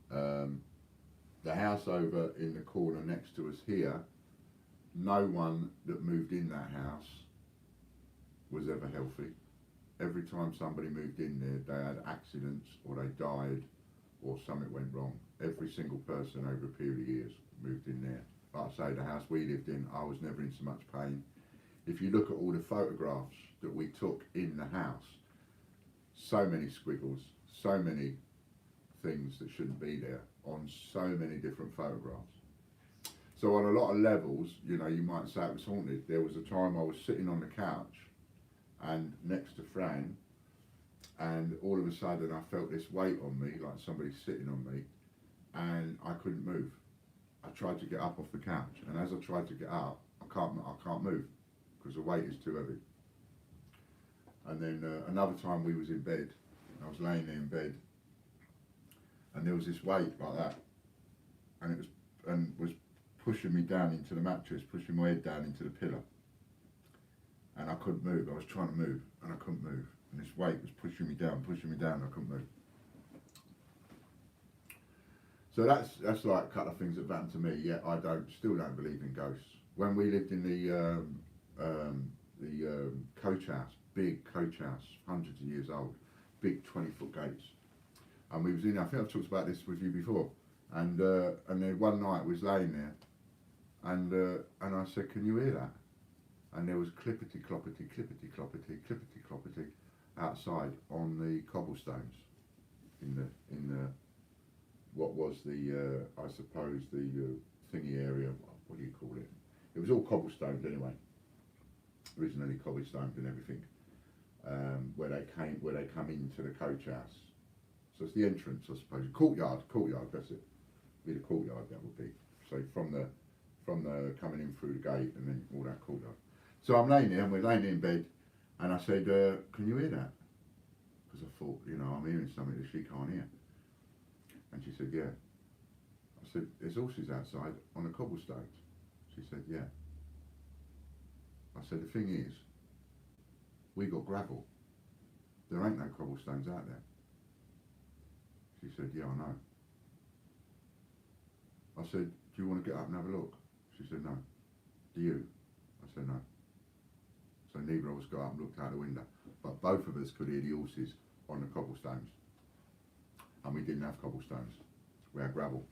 them. The house over in the corner next to us here, no one that moved in that house was ever healthy. Every time somebody moved in there, they had accidents, or they died, or something went wrong. Every single person over a period of years moved in there. Like I say, the house we lived in, I was never in so much pain. if you look at all the photographs that we took in the house, so many squiggles, so many things that shouldn't be there on so many different photographs. So on a lot of levels, you know, you might say it was haunted. There was a time I was sitting on the couch and next to Fran, and all of a sudden I felt this weight on me, like somebody sitting on me, and I couldn't move. I tried to get up off the couch, and as I tried to get up, I can't move because the weight is too heavy. And then another time we was in bed, I was laying there in bed, and there was this weight like that, and it was pushing me down into the mattress, pushing my head down into the pillow, and I couldn't move. I was trying to move, and I couldn't move, and this weight was pushing me down, and I couldn't move. So that's like a couple of things that happened to me. Yeah, I still don't believe in ghosts. When we lived in the coach house, big coach house, hundreds of years old, big 20-foot gates, and we was in. I think I've talked about this with you before. And then one night we was laying there, and I said, "Can you hear that?" And there was clippity cloppity, clippity cloppity, clippity cloppity outside on the cobblestones in the what was the I suppose the thingy area. What do you call it? It was all cobblestones anyway. Originally cobblestones and everything. Where they come into the coach house. So it's the entrance, I suppose. Courtyard. That's it. Be the courtyard, that would be. So from the coming in through the gate and then all that courtyard. So I'm laying there, and we're laying in bed, and I said, "Can you hear that?" Because I thought, you know, I'm hearing something that she can't hear. And she said, "Yeah." I said, "There's horses outside on the cobblestones." She said, "Yeah." I said, "The thing is, we got gravel. There ain't no cobblestones out there." She said, "Yeah, I know." I said, "Do you want to get up and have a look?" She said, "No." "Do you?" I said, "No." So neither of us got up and looked out the window. But both of us could hear the horses on the cobblestones. And we didn't have cobblestones. We had gravel.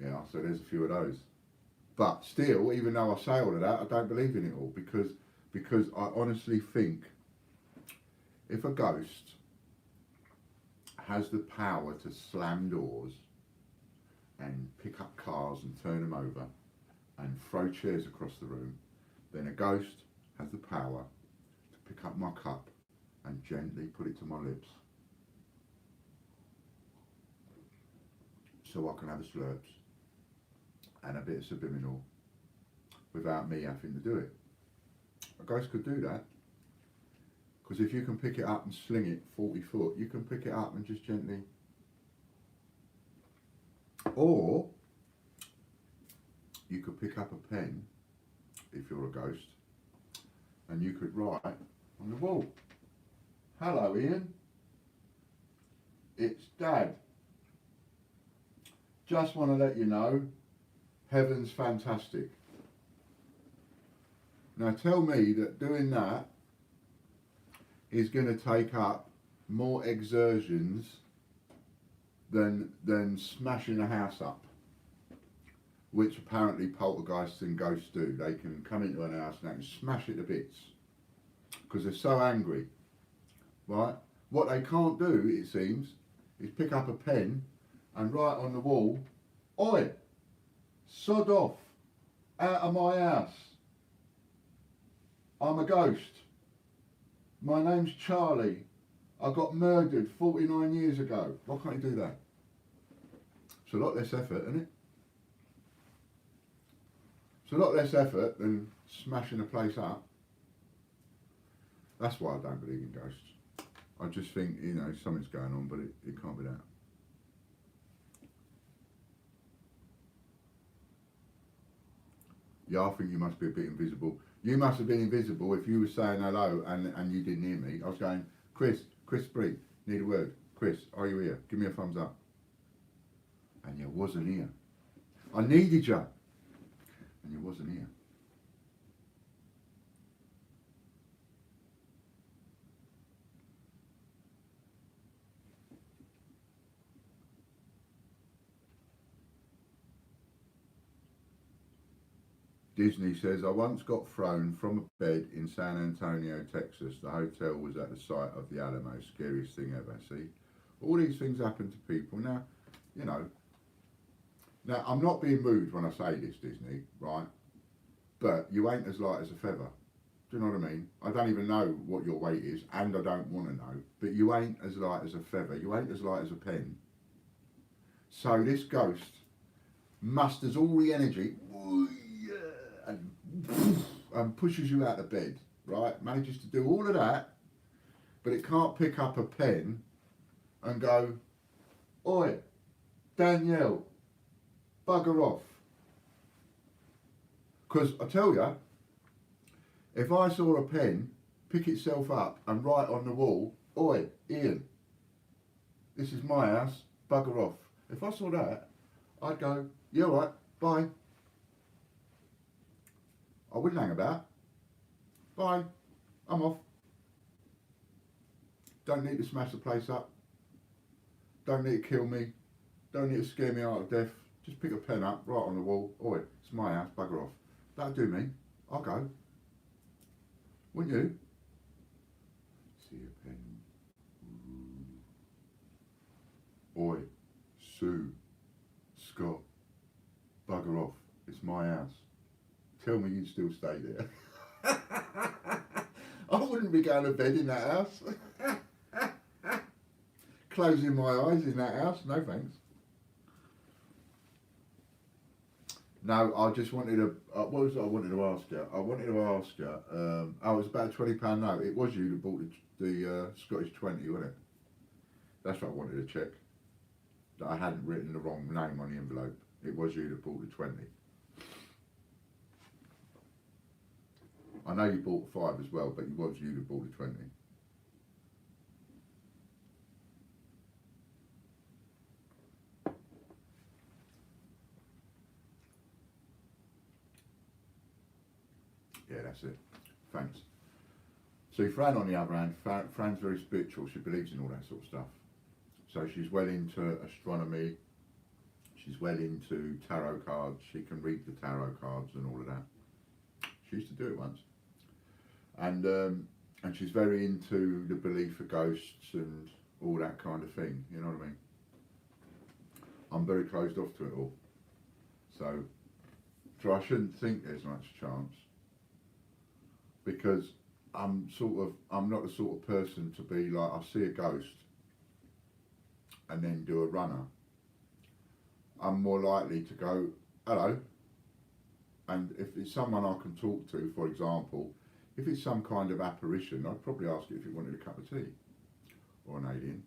Yeah, so there's a few of those. But still, even though I say all of that, I don't believe in it all. Because I honestly think if a ghost has the power to slam doors and pick up cars and turn them over and throw chairs across the room, then a ghost has the power to pick up my cup and gently put it to my lips so I can have a slurps and a bit of subliminal without me having to do it. A ghost could do that, because if you can pick it up and sling it 40 foot, you can pick it up and just gently. Or you could pick up a pen, if you're a ghost, and you could write on the wall, "Hello Ian, it's Dad. Just want to let you know, heaven's fantastic." Now tell me that doing that is going to take up more exertions than smashing a house up, which apparently poltergeists and ghosts do. They can come into an house and they can smash it to bits because they're so angry, right? What they can't do, it seems, is pick up a pen and write on the wall, "Oi, sod off, out of my house. I'm a ghost. My name's Charlie. I got murdered 49 years ago." Why can't you do that? It's a lot less effort, isn't it? It's a lot less effort than smashing a place up. That's why I don't believe in ghosts. I just think, you know, something's going on, but it can't be that. Yeah, I think you must be a bit invisible. You must have been invisible if you were saying hello and you didn't hear me. I was going, Chris Bree, need a word. Chris, are you here? Give me a thumbs up. And you wasn't here. I needed you. And you wasn't here. Disney says, I once got thrown from a bed in San Antonio, Texas. The hotel was at the site of the Alamo. Scariest thing ever. See, all these things happen to people. Now, you know, now I'm not being rude when I say this, Disney, right? But you ain't as light as a feather. Do you know what I mean? I don't even know what your weight is, and I don't want to know. But you ain't as light as a feather. You ain't as light as a pen. So this ghost musters all the energy and pushes you out of bed, right? Manages to do all of that, but it can't pick up a pen and go, oi, Danielle, bugger off. Because I tell you, if I saw a pen pick itself up and write on the wall, oi, Ian, this is my house, bugger off. If I saw that, I'd go, yeah, all right, bye. I wouldn't hang about. Bye, I'm off. Don't need to smash the place up. Don't need to kill me. Don't need to scare me out of death. Just pick a pen up, write on the wall, oi, it's my house, bugger off. That'll do me. I'll go. Wouldn't you? See a pen. Oi, Sue, Scott, bugger off. It's my house. Tell me you'd still stay there. I wouldn't be going to bed in that house. Closing my eyes in that house. No thanks. No, I just wanted to. What was it I wanted to ask you? I wanted to ask you. Oh, it was about a £20 note. It was you that bought the Scottish 20, wasn't it? That's what I wanted to check. That I hadn't written the wrong name on the envelope. It was you that bought the 20. I know you bought 5 as well, but it was you that bought the 20. Yeah, that's it. Thanks. See, Fran, on the other hand, Fran's very spiritual. She believes in all that sort of stuff. So she's well into astronomy. She's well into tarot cards. She can read the tarot cards and all of that. She used to do it once. And she's very into the belief of ghosts and all that kind of thing. You know what I mean? I'm very closed off to it all. So I shouldn't think there's much chance. Because I'm not the sort of person to be like, I see a ghost and then do a runner. I'm more likely to go, hello. And if it's someone I can talk to, for example, if it's some kind of apparition, I'd probably ask it if it wanted a cup of tea or an alien.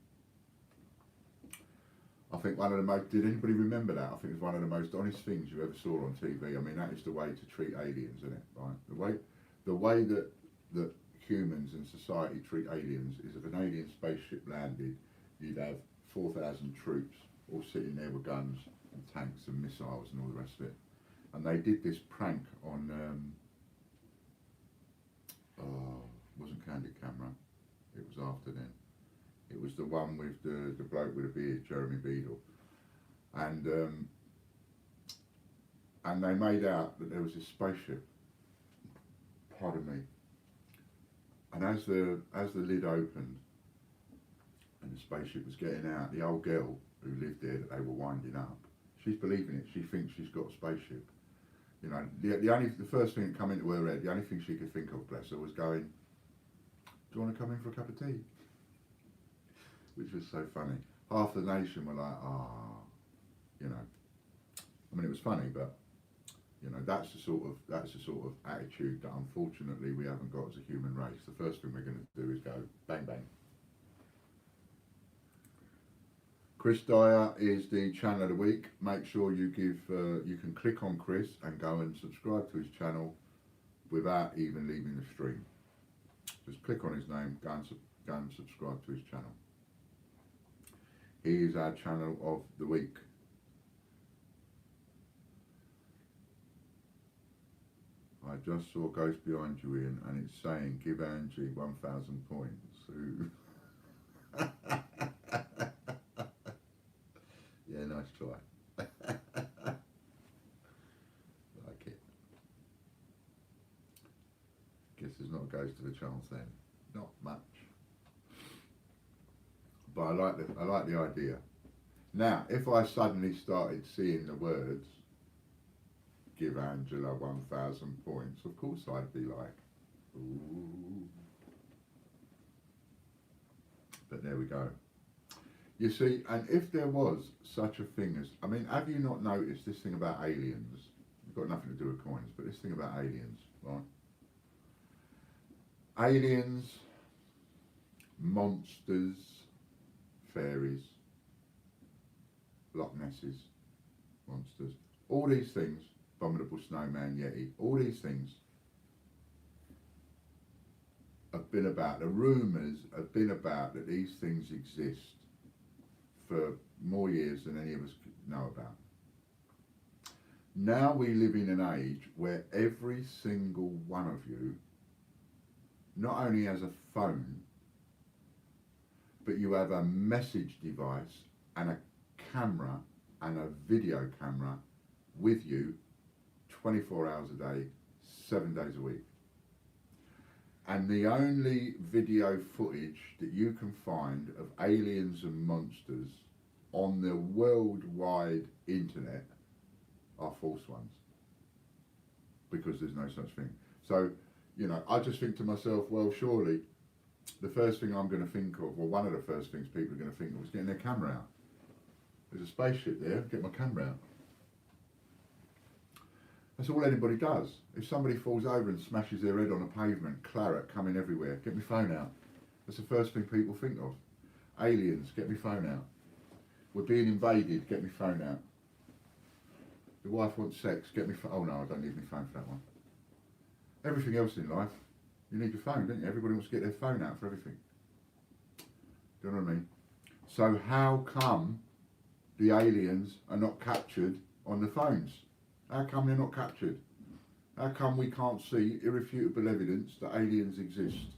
I think one of the most, did anybody remember that? I think it's one of the most honest things you ever saw on TV. I mean, that is the way to treat aliens, isn't it? Right? The way that humans and society treat aliens is if an alien spaceship landed, you'd have 4,000 troops all sitting there with guns and tanks and missiles and all the rest of it. And they did this prank on, wasn't Candid Camera, it was after then. It was the one with the bloke with a beard, Jeremy Beadle. And they made out that there was this spaceship, pardon me, and as the lid opened and the spaceship was getting out, the old girl who lived there that they were winding up, she's believing it. She thinks she's got a spaceship. You know, the first thing that came into her head, the only thing she could think of, bless her, was going, do you want to come in for a cup of tea? Which was so funny. Half the nation were like, you know. I mean, it was funny, but you know, that's the sort of attitude that unfortunately we haven't got as a human race. The first thing we're going to do is go bang bang. Chris Dyer is the channel of the week. Make sure you you can click on Chris and go and subscribe to his channel without even leaving the stream. Just click on his name, go and subscribe to his channel. He is our channel of the week. I just saw Ghost Behind You, Ian, and it's saying give Angie 1,000 points. Ooh. Yeah, nice try. Like it. goes to the chance then? Not much. But I like the idea. Now, if I suddenly started seeing the words, give Angela 1,000 points, of course I'd be like, ooh. But there we go. You see, and if there was such a thing as, I mean, have you not noticed this thing about aliens? It's got nothing to do with coins, but this thing about aliens, right? Aliens, monsters, fairies, Loch Nesses, monsters, all these things, Abominable Snowman, Yeti, all these things have been about, the rumours have been about that these things exist for more years than any of us know about. Now we live in an age where every single one of you not only has a phone, but you have a message device and a camera and a video camera with you 24 hours a day, 7 days a week. And the only video footage that you can find of aliens and monsters on the worldwide internet are false ones, because there's no such thing. So, you know, I just think to myself, well, surely the first thing I'm going to think of, or one of the first things people are going to think of, is getting their camera out. There's a spaceship there, get my camera out. That's all anybody does. If somebody falls over and smashes their head on a pavement, claret coming everywhere, get my phone out. That's the first thing people think of. Aliens, get my phone out. We're being invaded, get my phone out. Your wife wants sex, get me phone. Oh no, I don't need my phone for that one. Everything else in life, you need your phone, don't you? Everybody wants to get their phone out for everything. Do you know what I mean? So how come the aliens are not captured on the phones? How come they're not captured? How come we can't see irrefutable evidence that aliens exist?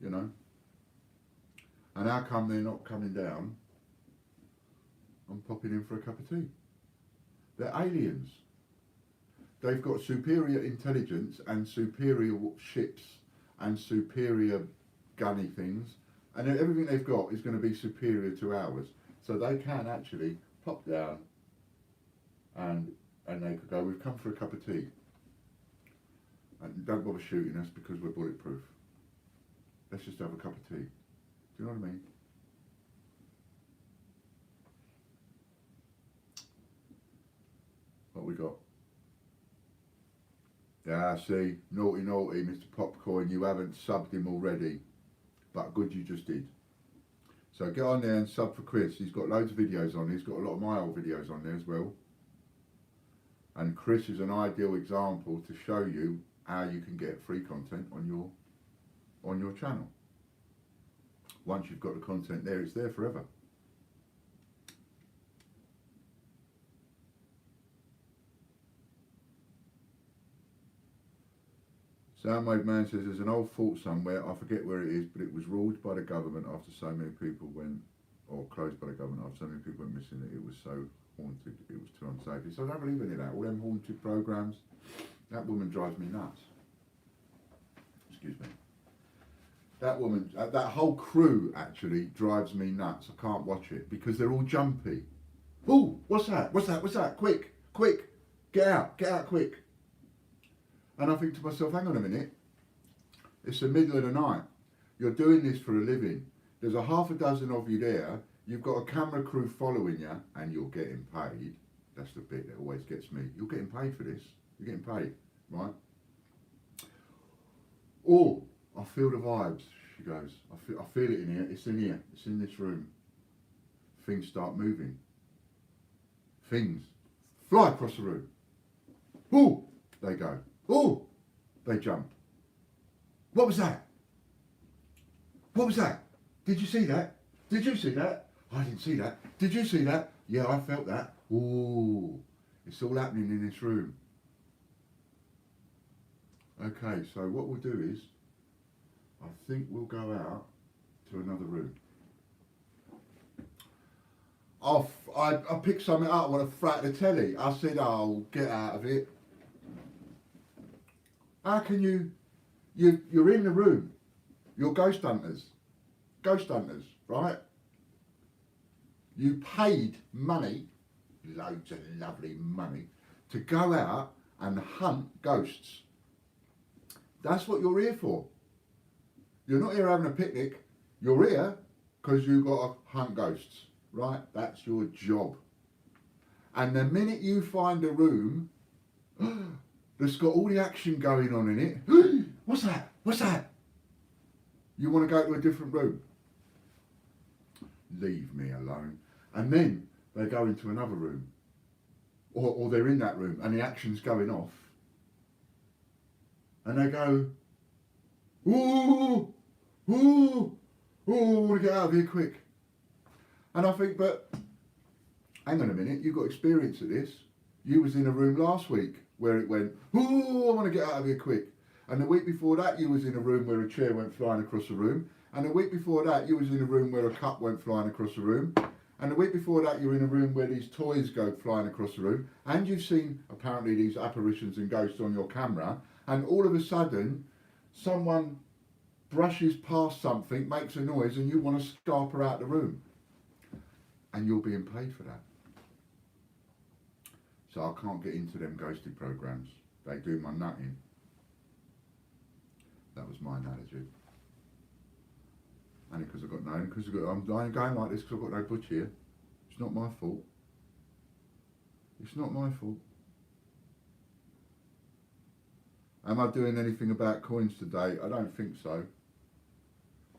You know? And how come they're not coming down and popping in for a cup of tea? They're aliens. They've got superior intelligence and superior ships and superior gunny things, and everything they've got is going to be superior to ours. So they can actually pop down and they could go, we've come for a cup of tea. And don't bother shooting us because we're bulletproof. Let's just have a cup of tea. Do you know what I mean? What we got? Yeah, see, naughty, Mr. Popcorn, you haven't subbed him already. But good you just did. So get on there and sub for Chris. He's got loads of videos on. He's got a lot of my old videos on there as well. And Chris is an ideal example to show you how you can get free content on your channel. Once you've got the content there, it's there forever. Soundwave Man says there's an old fort somewhere, I forget where it is, but it was ruled by the government after so many people went, or closed by the government after so many people went missing that it was so haunted, it was too unsafe. So I don't believe any of that. All them haunted programs, that woman drives me nuts. Excuse me. That woman, that whole crew actually drives me nuts. I can't watch it because they're all jumpy. Ooh, what's that? What's that? What's that? Quick, quick, get out quick. And I think to myself, hang on a minute, it's the middle of the night. You're doing this for a living. There's a half a dozen of you there. You've got a camera crew following you and you're getting paid. That's the bit that always gets me. You're getting paid for this. You're getting paid, right? Oh, I feel the vibes, she goes. I feel it in here. It's in here. It's in this room. Things start moving. Things fly across the room. Ooh, they go. Oh, they jump. What was that? What was that? Did you see that? Did you see that? I didn't see that. Did you see that? Yeah, I felt that. Ooh, it's all happening in this room. Okay, so what we'll do is, I think we'll go out to another room. I picked something up, I want to frat the telly. I said, oh, get out of it. How can you're in the room, you're ghost hunters, right? You paid money, loads of lovely money, to go out and hunt ghosts. That's what you're here for. You're not here having a picnic. You're here because you've got to hunt ghosts, right? That's your job. And the minute you find a room that's got all the action going on in it, what's that? What's that? You want to go to a different room. Leave me alone. And then they go into another room. Or they're in that room and the action's going off. And they go, ooh, ooh, ooh, I want to get out of here quick. And I think, but hang on a minute, you've got experience at this. You was in a room last week where it went, ooh, I want to get out of here quick. And the week before that, you was in a room where a chair went flying across the room. And the week before that, you was in a room where a cup went flying across the room. And the week before that, you were in a room where these toys go flying across the room. And you've seen, apparently, these apparitions and ghosts on your camera. And all of a sudden, someone brushes past something, makes a noise, and you want to scarp her out the room. And you're being paid for that. So I can't get into them ghosted programs. They do my nutting. That was my analogy. Only because I've got no, because I'm going like this because I've got no Butch here. It's not my fault. It's not my fault. Am I doing anything about coins today? I don't think so.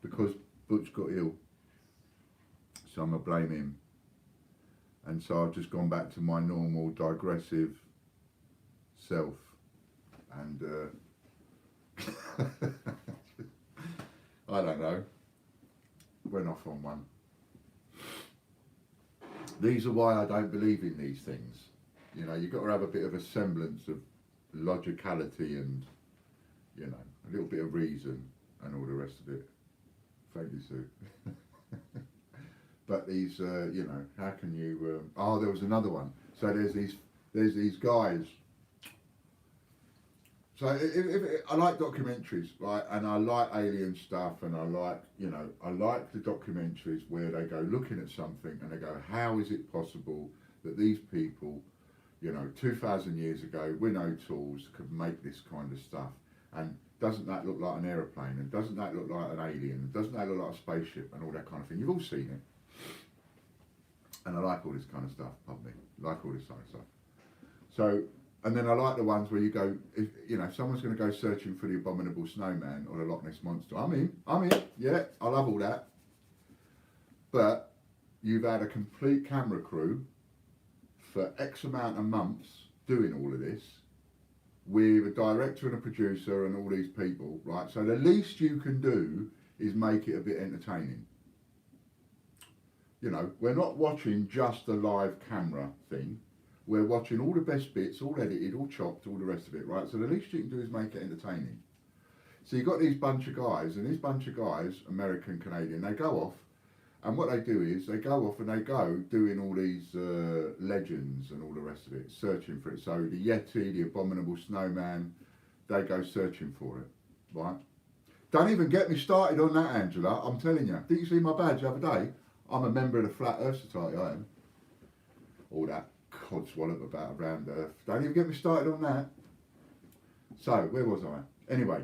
Because Butch got ill. So I'm going to blame him. And so I've just gone back to my normal digressive self. And I don't know. Went off on one. These are why I don't believe in these things. You know, you've got to have a bit of a semblance of logicality and, you know, a little bit of reason and all the rest of it. Thank you, Sue. But these, you know, how can you? Oh, there was another one. So there's these guys. So I like documentaries, right? And I like alien stuff, and I like, you know, I like the documentaries where they go looking at something and they go, how is it possible that these people, you know, 2,000 years ago, with no tools, could make this kind of stuff? And doesn't that look like an aeroplane? And doesn't that look like an alien? And doesn't that look like a spaceship? And all that kind of thing. You've all seen it. And I like all this kind of stuff, pardon me. I like all this kind of stuff. So, and then I like the ones where you go, if you know, if someone's going to go searching for the abominable snowman or the Loch Ness monster, I'm in, yeah, I love all that. But you've had a complete camera crew for X amount of months doing all of this, with a director and a producer and all these people, right? So the least you can do is make it a bit entertaining. You know, we're not watching just a live camera thing. We're watching all the best bits, all edited, all chopped, all the rest of it, right? So the least you can do is make it entertaining. So you've got these bunch of guys, and these bunch of guys, American, Canadian, they go off, and what they do is they go off and they go doing all these legends and all the rest of it, searching for it. So the Yeti, the abominable snowman, they go searching for it, right? Don't even get me started on that, Angela. I'm telling you. Did you see my badge the other day? I'm a member of the Flat Earth Society, I am. All that codswallop about around Earth. Don't even get me started on that. So, where was I? Anyway,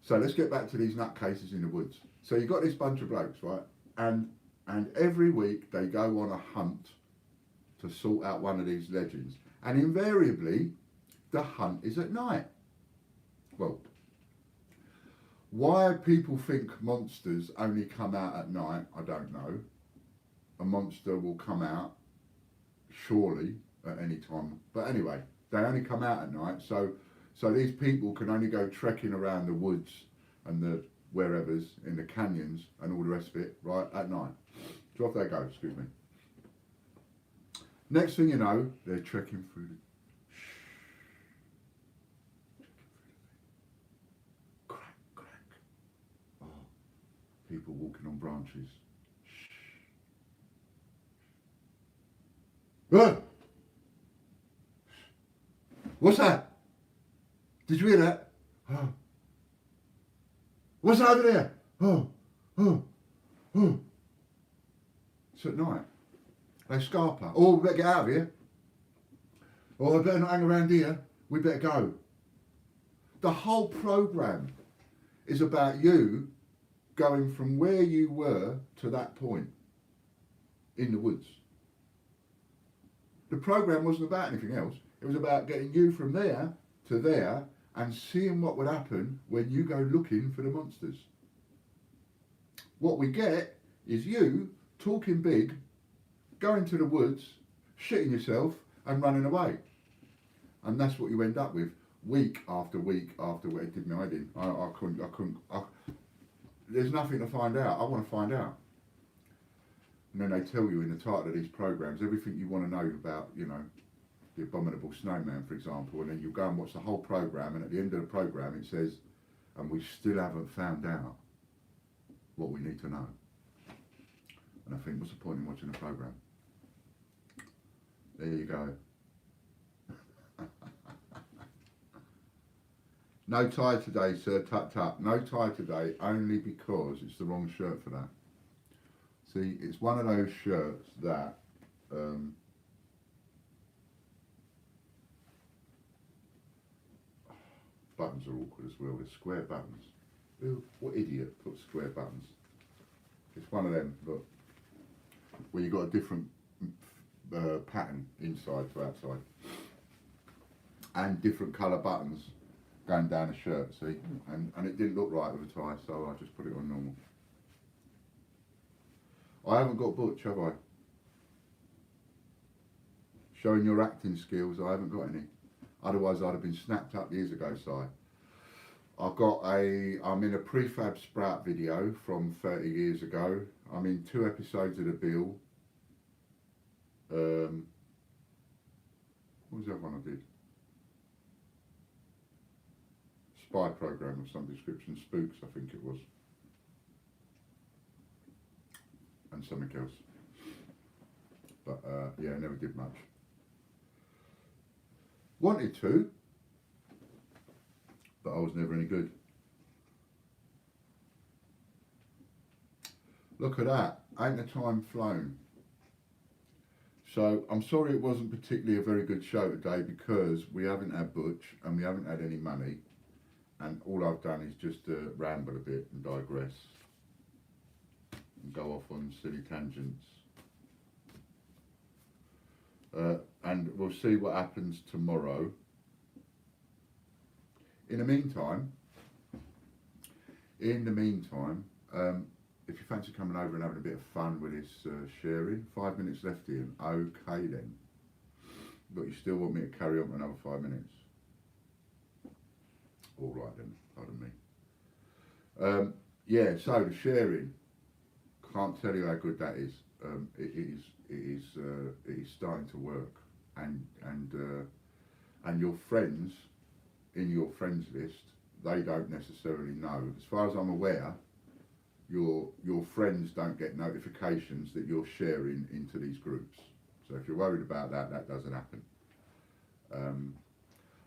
so let's get back to these nutcases in the woods. So you've got this bunch of blokes, right? And every week they go on a hunt to sort out one of these legends. And invariably, the hunt is at night. Well, why people think monsters only come out at night, I don't know. A monster will come out, surely, at any time. But anyway, they only come out at night. So these people can only go trekking around the woods and the wherevers in the canyons and all the rest of it, right, at night. So off they go, excuse me. Next thing you know, they're trekking through the... Crack, crack. Oh, people walking on branches. Ah! What's that? Did you hear that? Oh. What's over there? Oh, oh, oh. It's at night. They scarper. Oh, we better get out of here. Oh, I better not hang around here. We better go. The whole programme is about you going from where you were to that point in the woods. The programme wasn't about anything else. It was about getting you from there to there and seeing what would happen when you go looking for the monsters. What we get is you talking big, going to the woods, shitting yourself and running away. And that's what you end up with week after week after week. It did me, I did. I couldn't. There's nothing to find out. I want to find out. And then they tell you in the title of these programs everything you want to know about, you know, the abominable snowman, for example, and then you go and watch the whole program, and at the end of the program it says, and we still haven't found out what we need to know. And I think, what's the point in watching the program? There you go. No tie today, sir. Tut tut. No tie today, only because it's the wrong shirt for that. See, it's one of those shirts that buttons are awkward as well. They're square buttons. Ooh, what idiot puts square buttons? It's one of them, look, where you've got a different pattern inside to outside. And different colour buttons going down the shirt, see? And it didn't look right with a tie, so I just put it on normal. I haven't got Butch, have I? Showing your acting skills, I haven't got any. Otherwise I'd have been snapped up years ago, Si. I'm in a prefab sprout video from 30 years ago. I'm in 2 episodes of The Bill. What was the other one I did? Spy program of some description, Spooks I think it was. And something else. But yeah, I never did much. Wanted to, but I was never any good. Look at that, ain't the time flown. So I'm sorry it wasn't particularly a very good show today because we haven't had Butch and we haven't had any money, and all I've done is just ramble a bit and digress and go off on silly tangents. And we'll see what happens tomorrow. In the meantime, if you fancy coming over and having a bit of fun with this sharing, 5 minutes left in, okay then. But you still want me to carry on for another 5 minutes? All right then, pardon me. Yeah, so the sharing, can't tell you how good that is. It is starting to work, and your friends in your friends list, they don't necessarily know. As far as I'm aware, your friends don't get notifications that you're sharing into these groups. So if you're worried about that, that doesn't happen.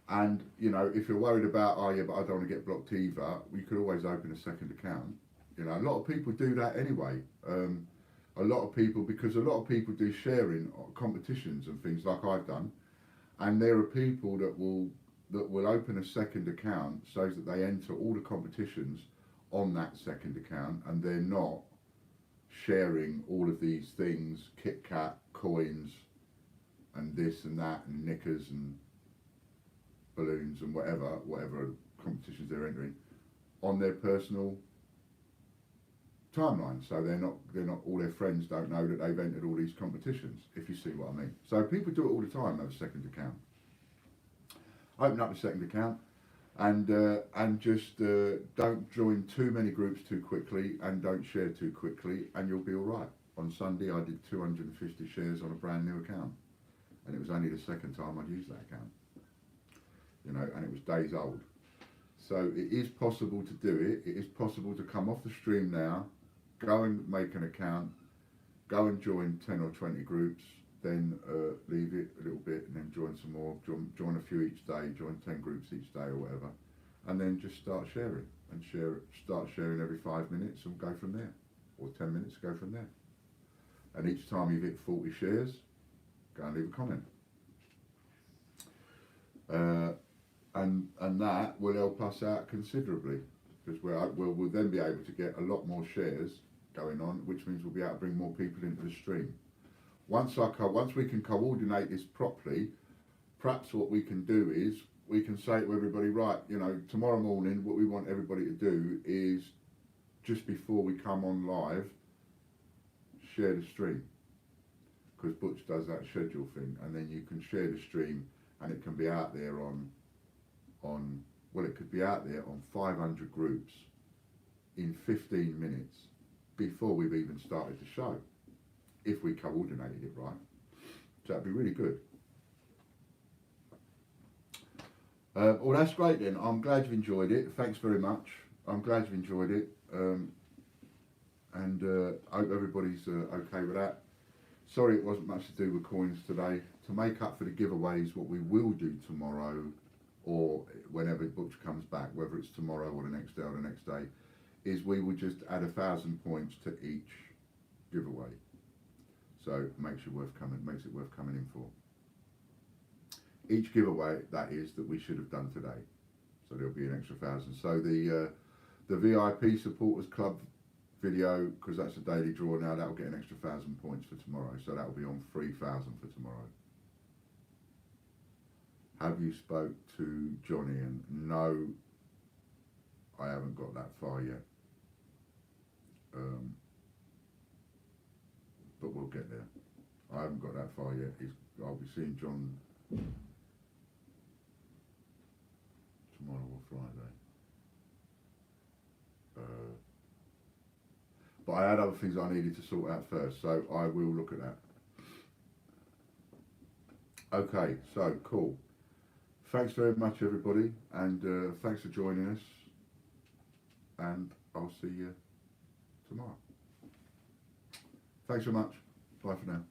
And you know, if you're worried about, oh yeah, but I don't want to get blocked either, we could always open a second account. You know, a lot of people do that anyway. A lot of people, because a lot of people do sharing competitions and things like I've done, and there are people that will open a second account so that they enter all the competitions on that second account, and they're not sharing all of these things, Kit Kat, coins, and this and that, and knickers and balloons and whatever competitions they're entering on their personal timeline. So they're not all their friends don't know that they've entered all these competitions, if you see what I mean. So people do it all the time, have a second account. Open up a second account and just don't join too many groups too quickly, and don't share too quickly, and you'll be all right. On Sunday I did 250 shares on a brand new account, and it was only the second time I'd used that account, you know, and it was days old. So it is possible to do it. It is possible to come off the stream now, go and make an account, go and join 10 or 20 groups, then leave it a little bit and then join some more, join a few each day, join 10 groups each day or whatever, and then just start sharing and start sharing every 5 minutes and go from there, or 10 minutes, go from there. And each time you hit 40 shares, go and leave a comment. And that will help us out considerably, because we'll then be able to get a lot more shares going on, which means we'll be able to bring more people into the stream. Once we can coordinate this properly, perhaps what we can do is we can say to everybody, right, you know, tomorrow morning what we want everybody to do is, just before we come on live, share the stream, because Butch does that schedule thing, and then you can share the stream and it can be out there on well, it could be out there on 500 groups in 15 minutes before we've even started the show, if we coordinated it right. So that'd be really good. Well, that's great then. I'm glad you've enjoyed it. Thanks very much. I'm glad you've enjoyed it. And I hope everybody's okay with that. Sorry it wasn't much to do with coins today. To make up for the giveaways, what we will do tomorrow, or whenever Butch comes back, whether it's tomorrow or the next day or the next day, is we will just add 1,000 points to each giveaway. So it makes it worth coming in for. Each giveaway, that is, that we should have done today. So there'll be an extra 1,000. So the VIP Supporters Club video, because that's a daily draw now, that'll get an extra 1,000 points for tomorrow. So that'll be on 3,000 for tomorrow. Have you spoke to Johnny? And no, I haven't got that far yet. But we'll get there. I haven't got that far yet. I'll be seeing John tomorrow or Friday. But I had other things I needed to sort out first, so I will look at that. Okay, so cool. Thanks very much, everybody, and thanks for joining us. And I'll see you tomorrow. Thanks so much. Bye for now.